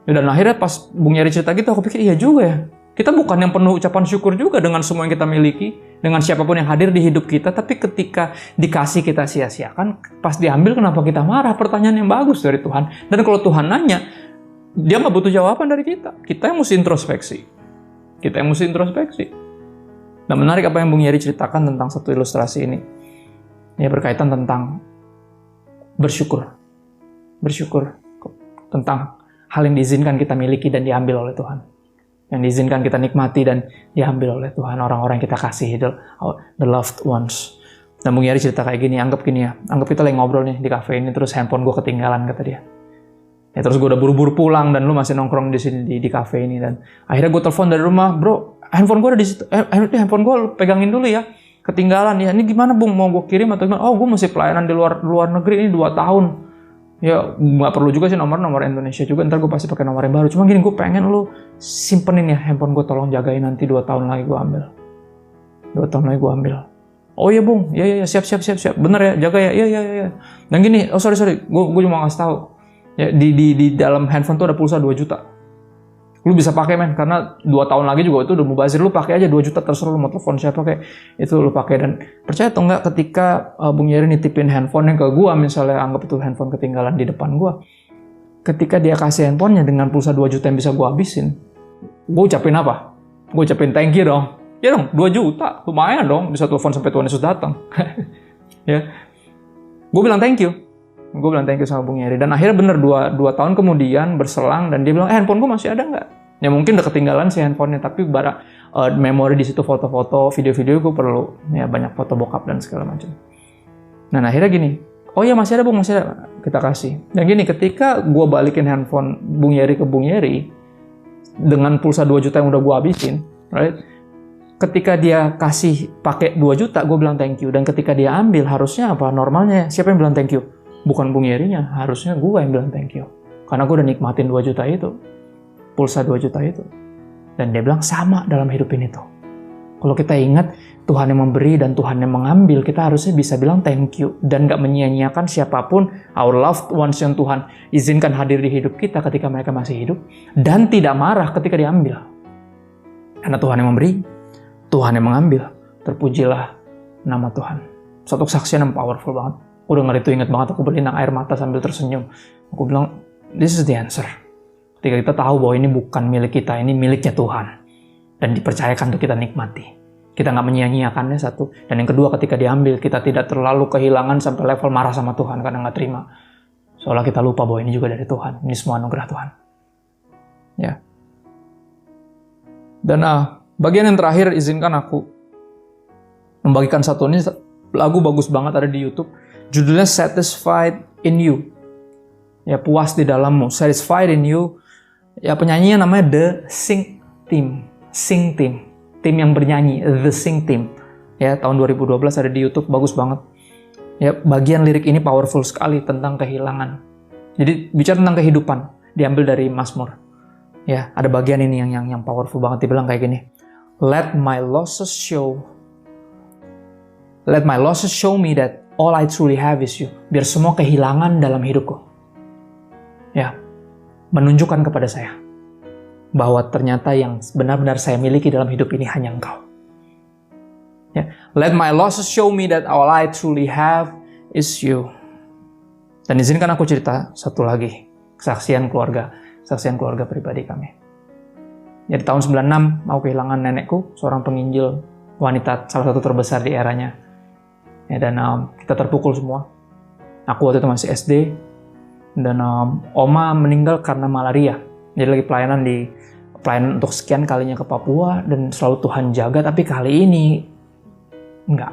Dan akhirnya pas Bung Yeri cerita gitu, aku pikir iya juga ya. Kita bukan yang penuh ucapan syukur juga dengan semua yang kita miliki, dengan siapapun yang hadir di hidup kita, tapi ketika dikasih kita sia-siakan, pas diambil kenapa kita marah? Pertanyaan yang bagus dari Tuhan. Dan kalau Tuhan nanya, dia nggak butuh jawaban dari kita. Kita yang mesti introspeksi. Dan menarik apa yang Bung Yeri ceritakan tentang satu ilustrasi ini. Ya berkaitan tentang bersyukur tentang hal yang diizinkan kita miliki dan diambil oleh Tuhan. yang diizinkan kita nikmati dan diambil oleh Tuhan, orang-orang yang kita kasihi, the loved ones. Dan Bung Yari cerita kayak gini, anggap kita lagi ngobrol nih di cafe ini, terus handphone gue ketinggalan, kata dia. Ya terus gue udah buru-buru pulang dan lu masih nongkrong di sini di cafe ini, dan akhirnya gue telepon dari rumah, bro, handphone gue ada di situ, handphone gue lu pegangin dulu ya, ketinggalan ya. Ini gimana Bung, mau gue kirim atau gimana? Oh, gue masih pelayanan di luar negeri ini 2 tahun. Ya nggak perlu juga sih nomor Indonesia juga, ntar gue pasti pakai nomor yang baru. Cuma gini, gue pengen lu simpenin ya handphone gue, tolong jagain, nanti 2 tahun lagi gue ambil. 2 tahun lagi gue ambil. Oh iya Bung, ya siap. Bener ya, jaga ya, iya. Dan gini, oh sorry, gue cuma ngasih tahu. Ya, di dalam handphone tuh ada pulsa 2 juta. Lu bisa pakai men, karena 2 tahun lagi juga itu udah mubazir. Lu pakai aja 2 juta, terserah lu mau telepon siapa kayak itu lu pakai. Dan percaya atau enggak, ketika Bung Yeri nitipin handphonenya ke gua, misalnya anggap itu handphone ketinggalan di depan gua, ketika dia kasih handphonenya dengan pulsa 2 juta yang bisa gua habisin, gua ucapin apa? Gua ucapin thank you dong. Ya dong, 2 juta, lumayan dong, bisa telepon sampai Tuhan Yesus datang. Ya, gua bilang thank you. Gue bilang thank you sama Bung Yeri. Dan akhirnya bener 2 tahun kemudian berselang, dan dia bilang, handphone gue masih ada nggak? Ya mungkin udah ketinggalan sih handphonenya, tapi memori di situ, foto-foto, video-video gue perlu ya banyak foto bokap dan segala macam. Nah akhirnya gini, oh ya masih ada Bung, masih ada, kita kasih. Dan gini, ketika gue balikin handphone Bung Yeri ke Bung Yeri dengan pulsa 2 juta yang udah gue habisin, right? Ketika dia kasih pakai 2 juta, gue bilang thank you. Dan ketika dia ambil, harusnya apa? Normalnya siapa yang bilang thank you? Bukan Bung Yerinya, harusnya gue yang bilang thank you. Karena gue udah nikmatin 2 juta itu. Pulsa 2 juta itu. Dan dia bilang sama dalam hidup ini tuh. Kalau kita ingat Tuhan yang memberi dan Tuhan yang mengambil, kita harusnya bisa bilang thank you. Dan gak menyia-nyiakan siapapun, our loved ones yang Tuhan izinkan hadir di hidup kita ketika mereka masih hidup. Dan tidak marah ketika diambil. Karena Tuhan yang memberi, Tuhan yang mengambil. Terpujilah nama Tuhan. Satu kesaksian yang powerful banget. Aku denger itu ingat banget, aku berlinang air mata sambil tersenyum. Aku bilang, this is the answer. Ketika kita tahu bahwa ini bukan milik kita, ini miliknya Tuhan. Dan dipercayakan untuk kita nikmati. Kita nggak menyia-nyiakannya, satu. Dan yang kedua, ketika diambil, kita tidak terlalu kehilangan sampai level marah sama Tuhan karena nggak terima. Seolah kita lupa bahwa ini juga dari Tuhan. Ini semua anugerah Tuhan. Ya. Dan bagian yang terakhir, izinkan aku membagikan satu ini. Lagu bagus banget, ada di YouTube. Judulnya Satisfied in You. Ya, puas di dalammu. Satisfied in You. Ya, penyanyinya namanya The Sing Team. Sing Team. Tim yang bernyanyi. The Sing Team. Ya, tahun 2012 ada di YouTube. Bagus banget. Ya, bagian lirik ini powerful sekali tentang kehilangan. Jadi, bicara tentang kehidupan. Diambil dari Mazmur. Ya, ada bagian ini yang powerful banget. Dibilang kayak gini. Let my losses show me that all I truly have is you. Biar semua kehilangan dalam hidupku, ya, menunjukkan kepada saya bahwa ternyata yang benar-benar saya miliki dalam hidup ini hanya Engkau. Ya. Let my losses show me that all I truly have is you. Dan izinkan aku cerita satu lagi, kesaksian keluarga pribadi kami. Ya, di tahun 96 aku kehilangan nenekku, seorang penginjil wanita salah satu terbesar di eranya. Ya, dan kita terpukul semua. Aku waktu itu masih SD. Dan oma meninggal karena malaria. Jadi lagi pelayanan untuk sekian kalinya ke Papua. Dan selalu Tuhan jaga. Tapi kali ini enggak.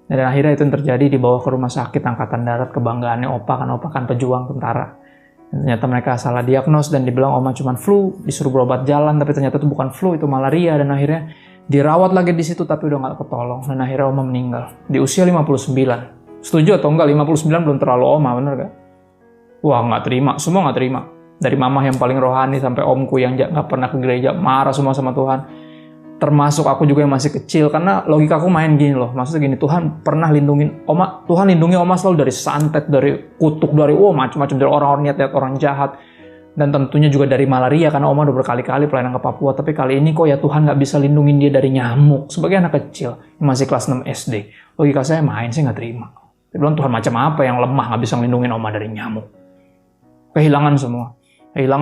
Dan akhirnya itu yang terjadi, dibawa ke rumah sakit Angkatan Darat. Kebanggaannya opa kan pejuang tentara. Dan ternyata mereka salah diagnos dan dibilang oma cuma flu. Disuruh berobat jalan, tapi ternyata itu bukan flu, itu malaria. Dan akhirnya dirawat lagi di situ tapi udah nggak ketolong. Dan akhirnya oma meninggal di usia 59. Setuju atau enggak? 59 belum terlalu oma, bener gak? Wah, nggak terima. Semua nggak terima. Dari mama yang paling rohani sampai omku yang nggak pernah ke gereja, marah semua sama Tuhan. Termasuk aku juga yang masih kecil, karena logika aku main gini loh. Maksudnya gini, Tuhan pernah lindungin oma. Tuhan lindungi oma selalu dari santet, dari kutuk, dari macam-macam, dari orang-orang niat orang jahat. Dan tentunya juga dari malaria, karena oma udah berkali-kali pelayanan ke Papua. Tapi kali ini kok ya Tuhan nggak bisa lindungin dia dari nyamuk. Sebagai anak kecil, yang masih kelas 6 SD. Logika saya main, saya nggak terima. Dia bilang, Tuhan macam apa yang lemah nggak bisa lindungin oma dari nyamuk. Kehilangan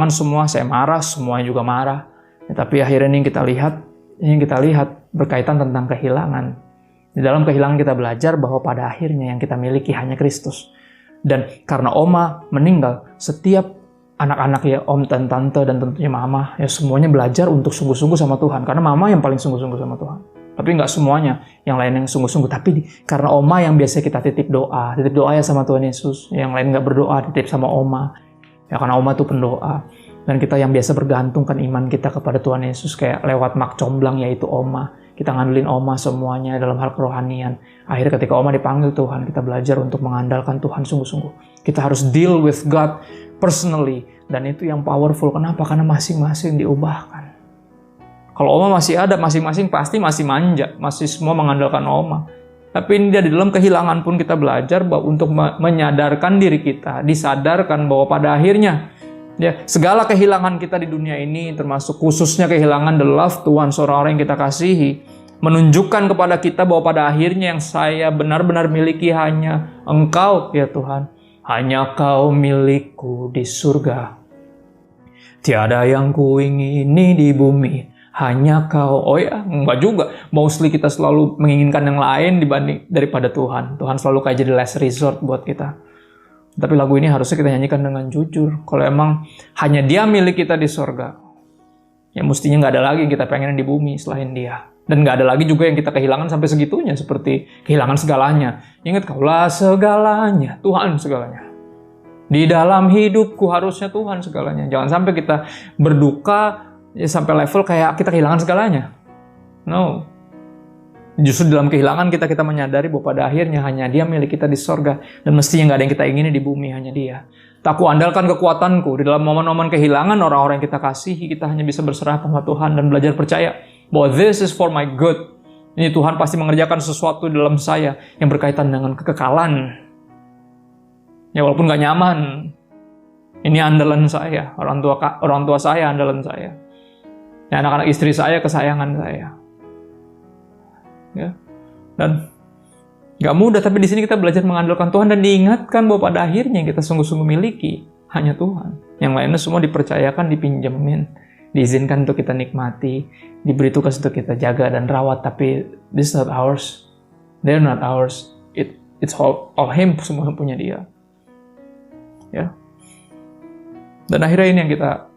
semua, saya marah, semuanya juga marah. Ya, tapi akhirnya ini yang kita lihat berkaitan tentang kehilangan. Di dalam kehilangan kita belajar bahwa pada akhirnya yang kita miliki hanya Kristus. Dan karena oma meninggal, setiap anak-anak ya, om dan tante dan tentunya mama, ya semuanya belajar untuk sungguh-sungguh sama Tuhan. Karena mama yang paling sungguh-sungguh sama Tuhan. Tapi nggak semuanya, yang lain yang sungguh-sungguh. Tapi karena oma yang biasa kita titip doa ya sama Tuhan Yesus. Yang lain nggak berdoa, titip sama oma. Ya karena oma tuh pendoa. Dan kita yang biasa bergantungkan iman kita kepada Tuhan Yesus kayak lewat mak comblang yaitu oma. Kita ngandelin oma semuanya dalam hal kerohanian. Akhirnya ketika oma dipanggil Tuhan, kita belajar untuk mengandalkan Tuhan sungguh-sungguh. Kita harus deal with God personally. Dan itu yang powerful. Kenapa? Karena masing-masing diubahkan. Kalau oma masih ada, masing-masing pasti masih manja. Masih semua mengandalkan oma. Tapi ini dia di dalam kehilangan pun kita belajar bahwa untuk menyadarkan diri kita. Disadarkan bahwa pada akhirnya ya, segala kehilangan kita di dunia ini, termasuk khususnya kehilangan the loved one, seorang-orang yang kita kasihi, menunjukkan kepada kita bahwa pada akhirnya yang saya benar-benar miliki hanya Engkau, ya Tuhan. Hanya Kau milikku di surga. Tiada yang kuingini di bumi, hanya Kau. Oh ya, enggak juga. Mostly kita selalu menginginkan yang lain daripada Tuhan. Tuhan selalu kayak jadi last resort buat kita. Tapi lagu ini harusnya kita nyanyikan dengan jujur. Kalau emang hanya Dia milik kita di sorga, ya mestinya nggak ada lagi yang kita pengen di bumi selain Dia. Dan nggak ada lagi juga yang kita kehilangan sampai segitunya, seperti kehilangan segalanya. Ingat, Kaulah segalanya, Tuhan segalanya. Di dalam hidupku harusnya Tuhan segalanya. Jangan sampai kita berduka ya, sampai level kayak kita kehilangan segalanya. No. Justru dalam kehilangan kita menyadari bahwa pada akhirnya hanya Dia milik kita di sorga. Dan mestinya nggak ada yang kita ingini di bumi, hanya Dia. Tak ku andalkan kekuatanku. Di dalam momen-momen kehilangan orang-orang yang kita kasihi, kita hanya bisa berserah pada Tuhan dan belajar percaya bahwa this is for my good. Ini Tuhan pasti mengerjakan sesuatu dalam saya yang berkaitan dengan kekekalan. Ya walaupun nggak nyaman. Ini andalan saya. Orang tua saya andalan saya. Ya, anak-anak istri saya kesayangan saya. Ya. Dan gak mudah, tapi di sini kita belajar mengandalkan Tuhan dan diingatkan bahwa pada akhirnya yang kita sungguh-sungguh miliki hanya Tuhan. Yang lainnya semua dipercayakan, dipinjemin, diizinkan untuk kita nikmati, diberi tugas untuk kita jaga dan rawat. Tapi this is not ours, they're not ours. It's all Him, semua punya Dia. Ya. Dan akhirnya ini yang kita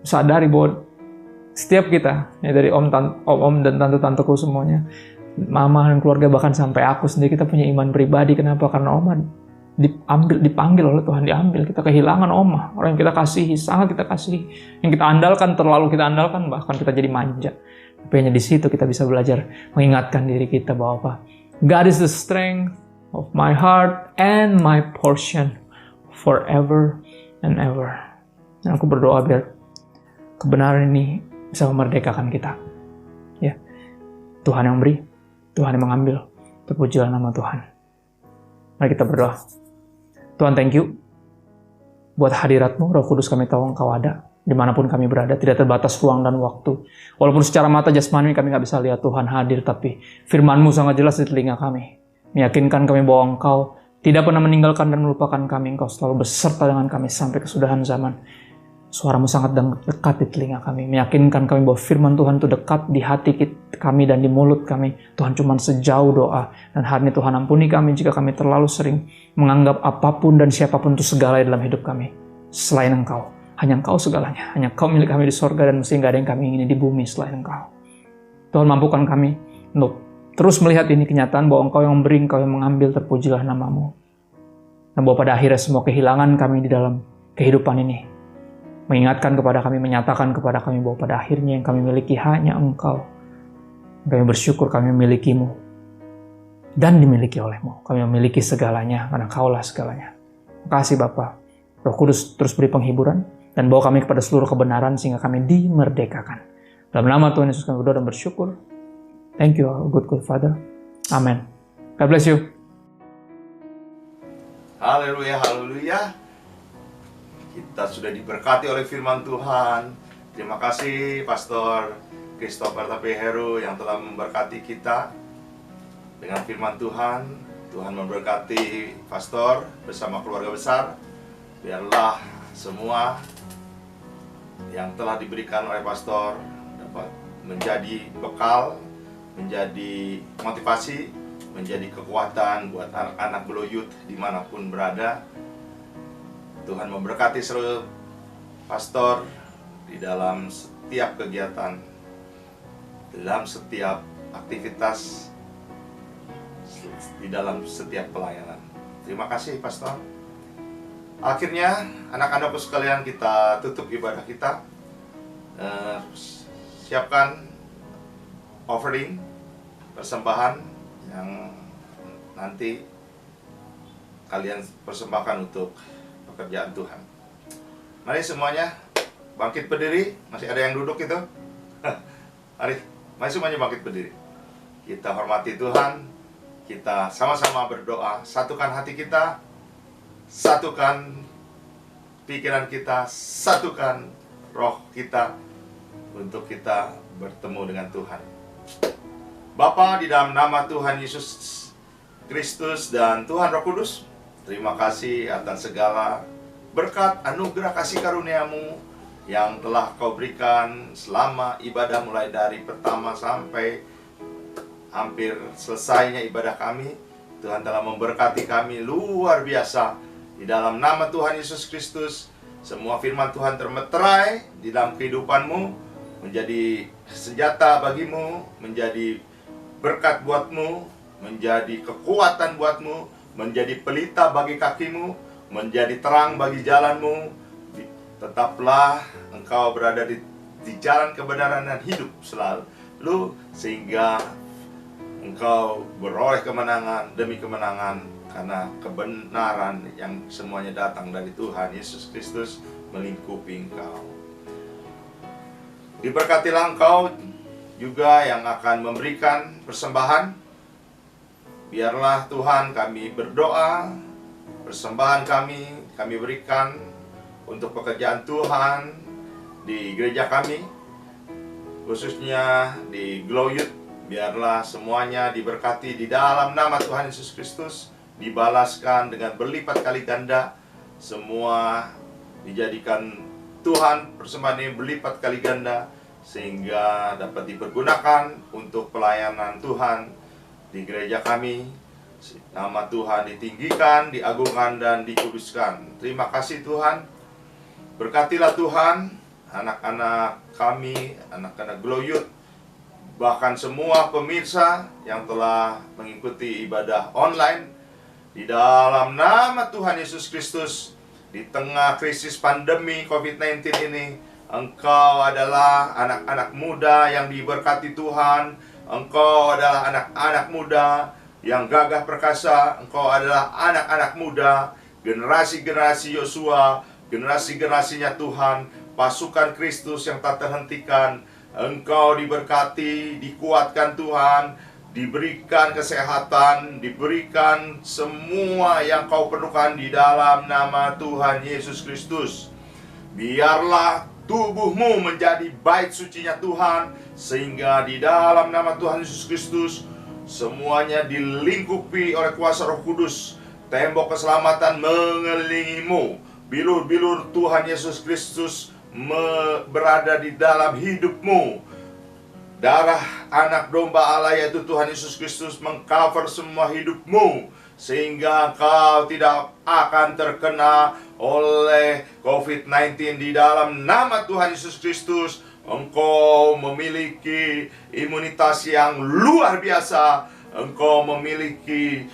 sadari bahwa setiap kita, ya dari om dan tante-tanteku semuanya, mama dan keluarga, bahkan sampai aku sendiri, kita punya iman pribadi. Kenapa? Karena oma dipanggil oleh Tuhan, diambil. Kita kehilangan oma, orang yang kita kasihi, sangat kita kasihi, yang kita andalkan, terlalu kita andalkan, bahkan kita jadi manja. Tapi hanya di situ kita bisa belajar mengingatkan diri kita bahwa apa? God is the strength of my heart and my portion forever and ever. Dan aku berdoa biar kebenaran ini bisa memerdekakan kita. Ya, Tuhan yang beri, Tuhan yang mengambil. Terpujilah nama Tuhan. Mari kita berdoa. Tuhan, thank you buat hadirat-Mu. Roh Kudus, kami tahu Engkau ada dimanapun kami berada, tidak terbatas ruang dan waktu. Walaupun secara mata jasmani kami nggak bisa lihat Tuhan hadir, tapi firman-Mu sangat jelas di telinga kami. Meyakinkan kami bahwa Engkau tidak pernah meninggalkan dan melupakan kami. Engkau selalu beserta dengan kami sampai kesudahan zaman. Suara-Mu sangat dekat di telinga kami. Meyakinkan kami bahwa firman Tuhan itu dekat di hati kami dan di mulut kami. Tuhan cuma sejauh doa. Dan hari ini Tuhan ampuni kami jika kami terlalu sering menganggap apapun dan siapapun itu segala dalam hidup kami. Selain Engkau. Hanya Engkau segalanya. Hanya Engkau milik kami di sorga dan mesti nggak ada yang kami ingini di bumi selain Engkau. Tuhan, mampukan kami untuk terus melihat ini kenyataan bahwa Engkau yang memberi, Engkau yang mengambil. Terpujilah nama-Mu. Dan bahwa pada akhirnya semua kehilangan kami di dalam kehidupan ini mengingatkan kepada kami, menyatakan kepada kami bahwa pada akhirnya yang kami miliki hanya Engkau. Kami bersyukur kami memiliki-Mu dan dimiliki oleh-Mu. Kami memiliki segalanya karena Kaulah segalanya. Terima kasih Bapa. Roh Kudus terus beri penghiburan dan bawa kami kepada seluruh kebenaran sehingga kami dimerdekakan. Dalam nama Tuhan Yesus kami berdoa dan bersyukur. Thank you, our good Father. Amen. God bless you. Haleluya, haleluya. Kita sudah diberkati oleh firman Tuhan. Terima kasih Pastor Christopher Tapeheru yang telah memberkati kita dengan firman Tuhan. Tuhan memberkati Pastor bersama keluarga besar. Biarlah semua yang telah diberikan oleh Pastor dapat menjadi bekal, menjadi motivasi, menjadi kekuatan buat anak-anak Beloyut dimanapun berada. Tuhan memberkati seluruh pastor di dalam setiap kegiatan, dalam setiap aktivitas, di dalam setiap pelayanan. Terima kasih pastor. Akhirnya anak-anakku sekalian, kita tutup ibadah kita. Siapkan offering, persembahan yang nanti kalian persembahkan untuk pekerjaan Tuhan. Mari semuanya bangkit berdiri. Masih ada yang duduk itu? Mari semuanya bangkit berdiri. Kita hormati Tuhan. Kita sama-sama berdoa. Satukan hati kita, satukan pikiran kita, satukan roh kita untuk kita bertemu dengan Tuhan. Bapa, di dalam nama Tuhan Yesus Kristus dan Tuhan Roh Kudus, terima kasih atas segala berkat, anugerah, kasih karunia-Mu yang telah Kau berikan selama ibadah mulai dari pertama sampai hampir selesainya ibadah kami. Tuhan telah memberkati kami luar biasa. Di dalam nama Tuhan Yesus Kristus, semua firman Tuhan termeterai di dalam kehidupan-Mu, menjadi senjata bagimu, menjadi berkat buatmu, menjadi kekuatan buatmu, menjadi pelita bagi kakimu, menjadi terang bagi jalanmu. Tetaplah engkau berada di jalan kebenaran dan hidup selalu, sehingga engkau beroleh kemenangan demi kemenangan, karena kebenaran yang semuanya datang dari Tuhan Yesus Kristus melingkupi engkau. Diberkatilah engkau juga yang akan memberikan persembahan. Biarlah Tuhan, kami berdoa, persembahan kami berikan untuk pekerjaan Tuhan di gereja kami, khususnya di Glow Youth. Biarlah semuanya diberkati di dalam nama Tuhan Yesus Kristus, dibalaskan dengan berlipat kali ganda. Semua dijadikan Tuhan persembahan ini berlipat kali ganda, sehingga dapat dipergunakan untuk pelayanan Tuhan di gereja kami. Nama Tuhan ditinggikan, diagungkan, dan dikuduskan. Terima kasih Tuhan. Berkatilah Tuhan anak-anak kami, anak-anak Glow Youth, bahkan semua pemirsa yang telah mengikuti ibadah online. Di dalam nama Tuhan Yesus Kristus, di tengah krisis pandemi COVID-19 ini, engkau adalah anak-anak muda yang diberkati Tuhan. Engkau adalah anak-anak muda yang gagah perkasa. Engkau adalah anak-anak muda, generasi-generasi Yosua, generasi-generasinya Tuhan, pasukan Kristus yang tak terhentikan. Engkau diberkati, dikuatkan Tuhan, diberikan kesehatan, diberikan semua yang kau perlukan di dalam nama Tuhan Yesus Kristus. Biarlah tubuhmu menjadi bait sucinya Tuhan, sehingga di dalam nama Tuhan Yesus Kristus semuanya dilingkupi oleh kuasa Roh Kudus. Tembok keselamatan mengelilingimu. Bilur-bilur Tuhan Yesus Kristus berada di dalam hidupmu. Darah anak domba Allah, yaitu Tuhan Yesus Kristus, mengcover semua hidupmu, sehingga kau tidak akan terkena oleh COVID-19. Di dalam nama Tuhan Yesus Kristus, engkau memiliki imunitas yang luar biasa. Engkau memiliki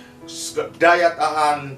daya tahan,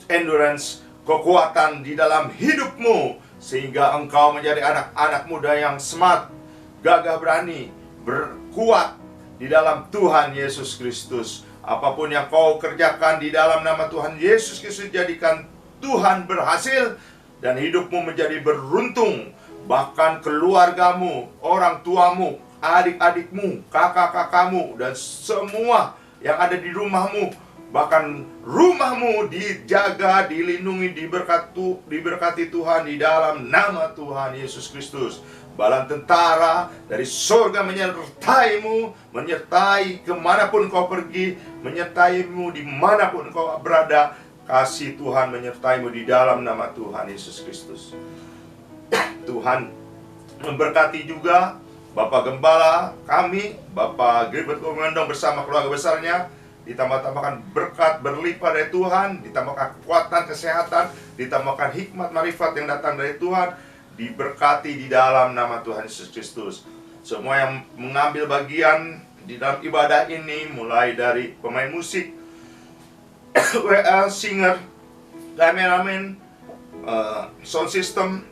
endurance, kekuatan di dalam hidupmu, sehingga engkau menjadi anak-anak muda yang smart, gagah berani, berkuat di dalam Tuhan Yesus Kristus. Apapun yang kau kerjakan di dalam nama Tuhan Yesus Kristus, jadikan Tuhan berhasil dan hidupmu menjadi beruntung. Bahkan keluargamu, orang tuamu, adik-adikmu, kakak-kakakmu, dan semua yang ada di rumahmu, bahkan rumahmu dijaga, dilindungi, diberkati Tuhan di dalam nama Tuhan Yesus Kristus. Bala tentara dari surga menyertaimu, menyertai kemanapun kau pergi, menyertaimu dimanapun kau berada. Kasih Tuhan menyertaimu di dalam nama Tuhan Yesus Kristus. Tuhan memberkati juga Bapak Gembala kami, Bapak Gilbert Komendong bersama keluarga besarnya. Ditambah-tambahkan berkat berlimpah dari Tuhan, ditambahkan kekuatan, kesehatan, ditambahkan hikmat marifat yang datang dari Tuhan. diberkati di dalam nama Tuhan Yesus Kristus. Semua yang mengambil bagian di dalam ibadah ini, mulai dari pemain musik, WL, singer, kameramen, sound system,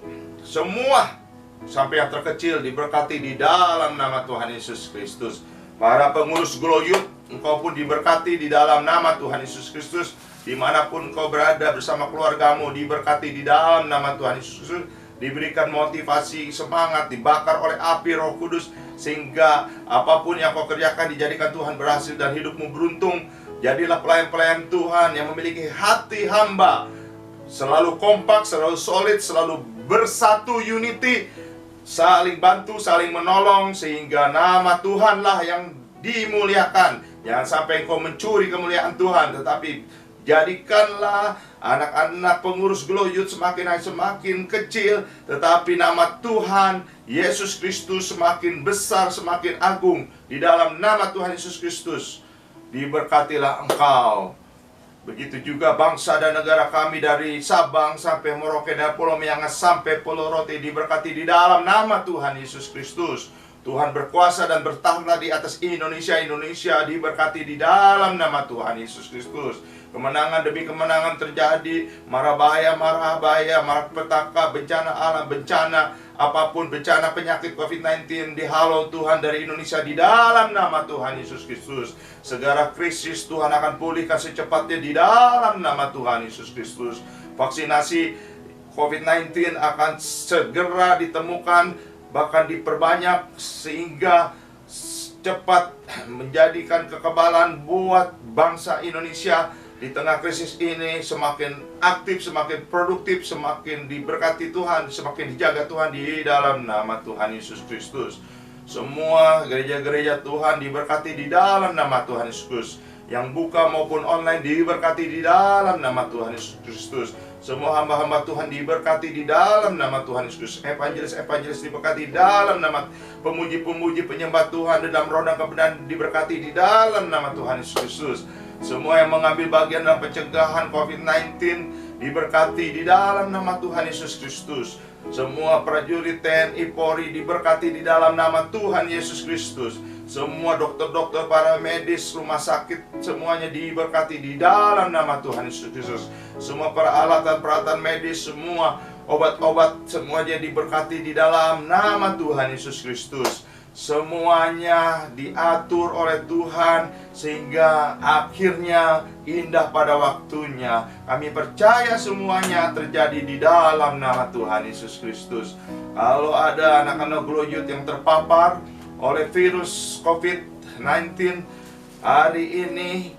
semua sampai yang terkecil diberkati di dalam nama Tuhan Yesus Kristus. Para pengurus Glow Youth, engkau pun diberkati di dalam nama Tuhan Yesus Kristus. Dimanapun engkau berada bersama keluargamu, diberkati di dalam nama Tuhan Yesus Kristus. Diberikan motivasi, semangat, dibakar oleh api Roh Kudus, sehingga apapun yang kau kerjakan dijadikan Tuhan berhasil dan hidupmu beruntung. Jadilah pelayan-pelayan Tuhan yang memiliki hati hamba, selalu kompak, selalu solid, selalu bersatu, unity, saling bantu, saling menolong, sehingga nama Tuhanlah yang dimuliakan. Jangan sampai engkau mencuri kemuliaan Tuhan, tetapi jadikanlah anak-anak pengurus Glow Youth semakin hari semakin kecil, tetapi nama Tuhan Yesus Kristus semakin besar, semakin agung. Di dalam nama Tuhan Yesus Kristus, diberkatilah engkau. Begitu juga bangsa dan negara kami dari Sabang sampai Merauke dan Pulau Miangas sampai Pulau Rote, diberkati di dalam nama Tuhan Yesus Kristus. Tuhan berkuasa dan bertahta di atas Indonesia. Indonesia diberkati di dalam nama Tuhan Yesus Kristus. Kemenangan demi kemenangan terjadi, mara bahaya, malapetaka, bencana alam, bencana apapun, bencana penyakit COVID-19 dihalau Tuhan dari Indonesia di dalam nama Tuhan Yesus Kristus. Segala krisis Tuhan akan pulihkan secepatnya di dalam nama Tuhan Yesus Kristus. Vaksinasi COVID-19 akan segera ditemukan, bahkan diperbanyak, sehingga cepat menjadikan kekebalan buat bangsa Indonesia. Di tengah krisis ini semakin aktif, semakin produktif, semakin diberkati Tuhan, semakin dijaga Tuhan di dalam nama Tuhan Yesus Kristus. Semua gereja-gereja Tuhan diberkati di dalam nama Tuhan Yesus Kristus. Yang buka maupun online diberkati di dalam nama Tuhan Yesus Kristus. Semua hamba-hamba Tuhan diberkati di dalam nama Tuhan Yesus Kristus. Evangelis diberkati di dalam nama, pemuji-pemuji penyembah Tuhan dalam roh dan kebenaran diberkati di dalam nama Tuhan Yesus Kristus. Semua yang mengambil bagian dalam pencegahan COVID-19 diberkati di dalam nama Tuhan Yesus Kristus. Semua prajurit TNI Polri diberkati di dalam nama Tuhan Yesus Kristus. Semua dokter-dokter, para medis, rumah sakit, semuanya diberkati di dalam nama Tuhan Yesus Kristus. Semua peralatan-peralatan medis, semua obat-obat, semuanya diberkati di dalam nama Tuhan Yesus Kristus. Semuanya diatur oleh Tuhan sehingga akhirnya indah pada waktunya. Kami percaya semuanya terjadi di dalam nama Tuhan Yesus Kristus. Kalau ada anak-anak Glow Youth yang terpapar oleh virus COVID-19, hari ini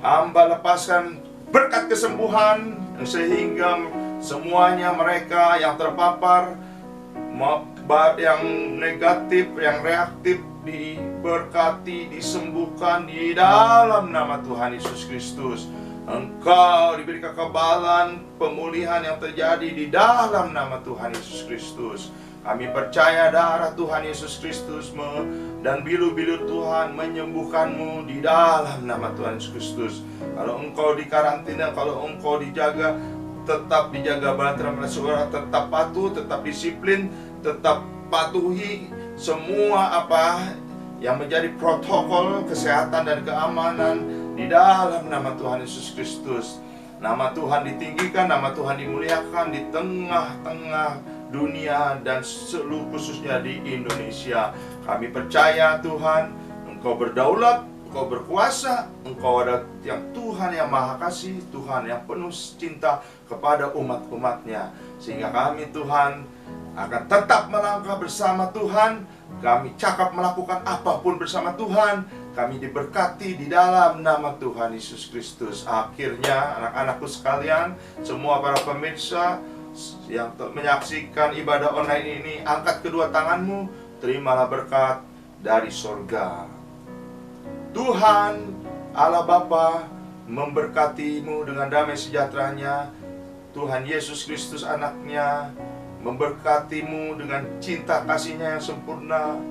hamba lepaskan berkat kesembuhan sehingga semuanya mereka yang terpapar, yang negatif, yang reaktif, diberkati, disembuhkan di dalam nama Tuhan Yesus Kristus. Engkau diberi kekebalan, pemulihan yang terjadi di dalam nama Tuhan Yesus Kristus. Kami percaya darah Tuhan Yesus Kristus dan bilu-bilu Tuhan menyembuhkanmu di dalam nama Tuhan Yesus Kristus. Kalau engkau dikarantina, kalau engkau dijaga, tetap dijaga badan suara, tetap patuh, tetap disiplin, tetap patuhi semua apa yang menjadi protokol kesehatan dan keamanan di dalam nama Tuhan Yesus Kristus. Nama Tuhan ditinggikan, nama Tuhan dimuliakan di tengah-tengah dunia dan seluruh khususnya di Indonesia. Kami percaya Tuhan, Engkau berdaulat, Engkau berkuasa, Engkau ada yang Tuhan yang maha kasih, Tuhan yang penuh cinta kepada umat-umatnya. Sehingga kami Tuhan akan tetap melangkah bersama Tuhan. Kami cakap melakukan apapun bersama Tuhan. Kami diberkati di dalam nama Tuhan Yesus Kristus. Akhirnya anak-anakku sekalian, semua para pemirsa yang menyaksikan ibadah online ini, angkat kedua tanganmu, terimalah berkat dari sorga. Tuhan Allah Bapa memberkatimu dengan damai sejahteranya. Tuhan Yesus Kristus anaknya memberkatimu dengan cinta kasih-Nya yang sempurna.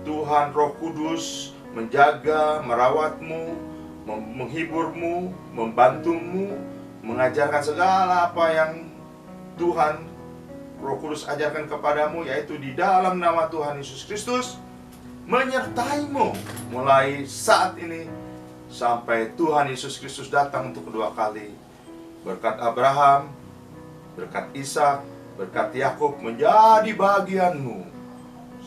Tuhan Roh Kudus menjaga, merawatmu, menghiburmu, membantumu, mengajarkan segala apa yang Tuhan Roh Kudus ajarkan kepadamu, yaitu di dalam nama Tuhan Yesus Kristus menyertaimu mulai saat ini sampai Tuhan Yesus Kristus datang untuk kedua kali. Berkat Abraham, berkat Ishak, berkat Yakub menjadi bagianmu,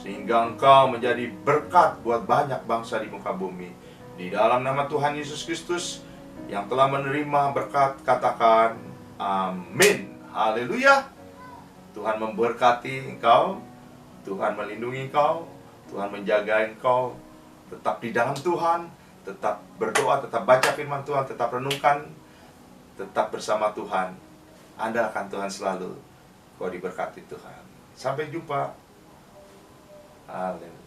sehingga engkau menjadi berkat buat banyak bangsa di muka bumi. Di dalam nama Tuhan Yesus Kristus yang telah menerima berkat, katakan amin. Haleluya. Tuhan memberkati engkau, Tuhan melindungi engkau, Tuhan menjaga engkau. Tetap di dalam Tuhan, tetap berdoa, tetap baca firman Tuhan, tetap renungkan, tetap bersama Tuhan. Andalkan Tuhan selalu. Kau diberkati Tuhan. Sampai jumpa. Haleluya.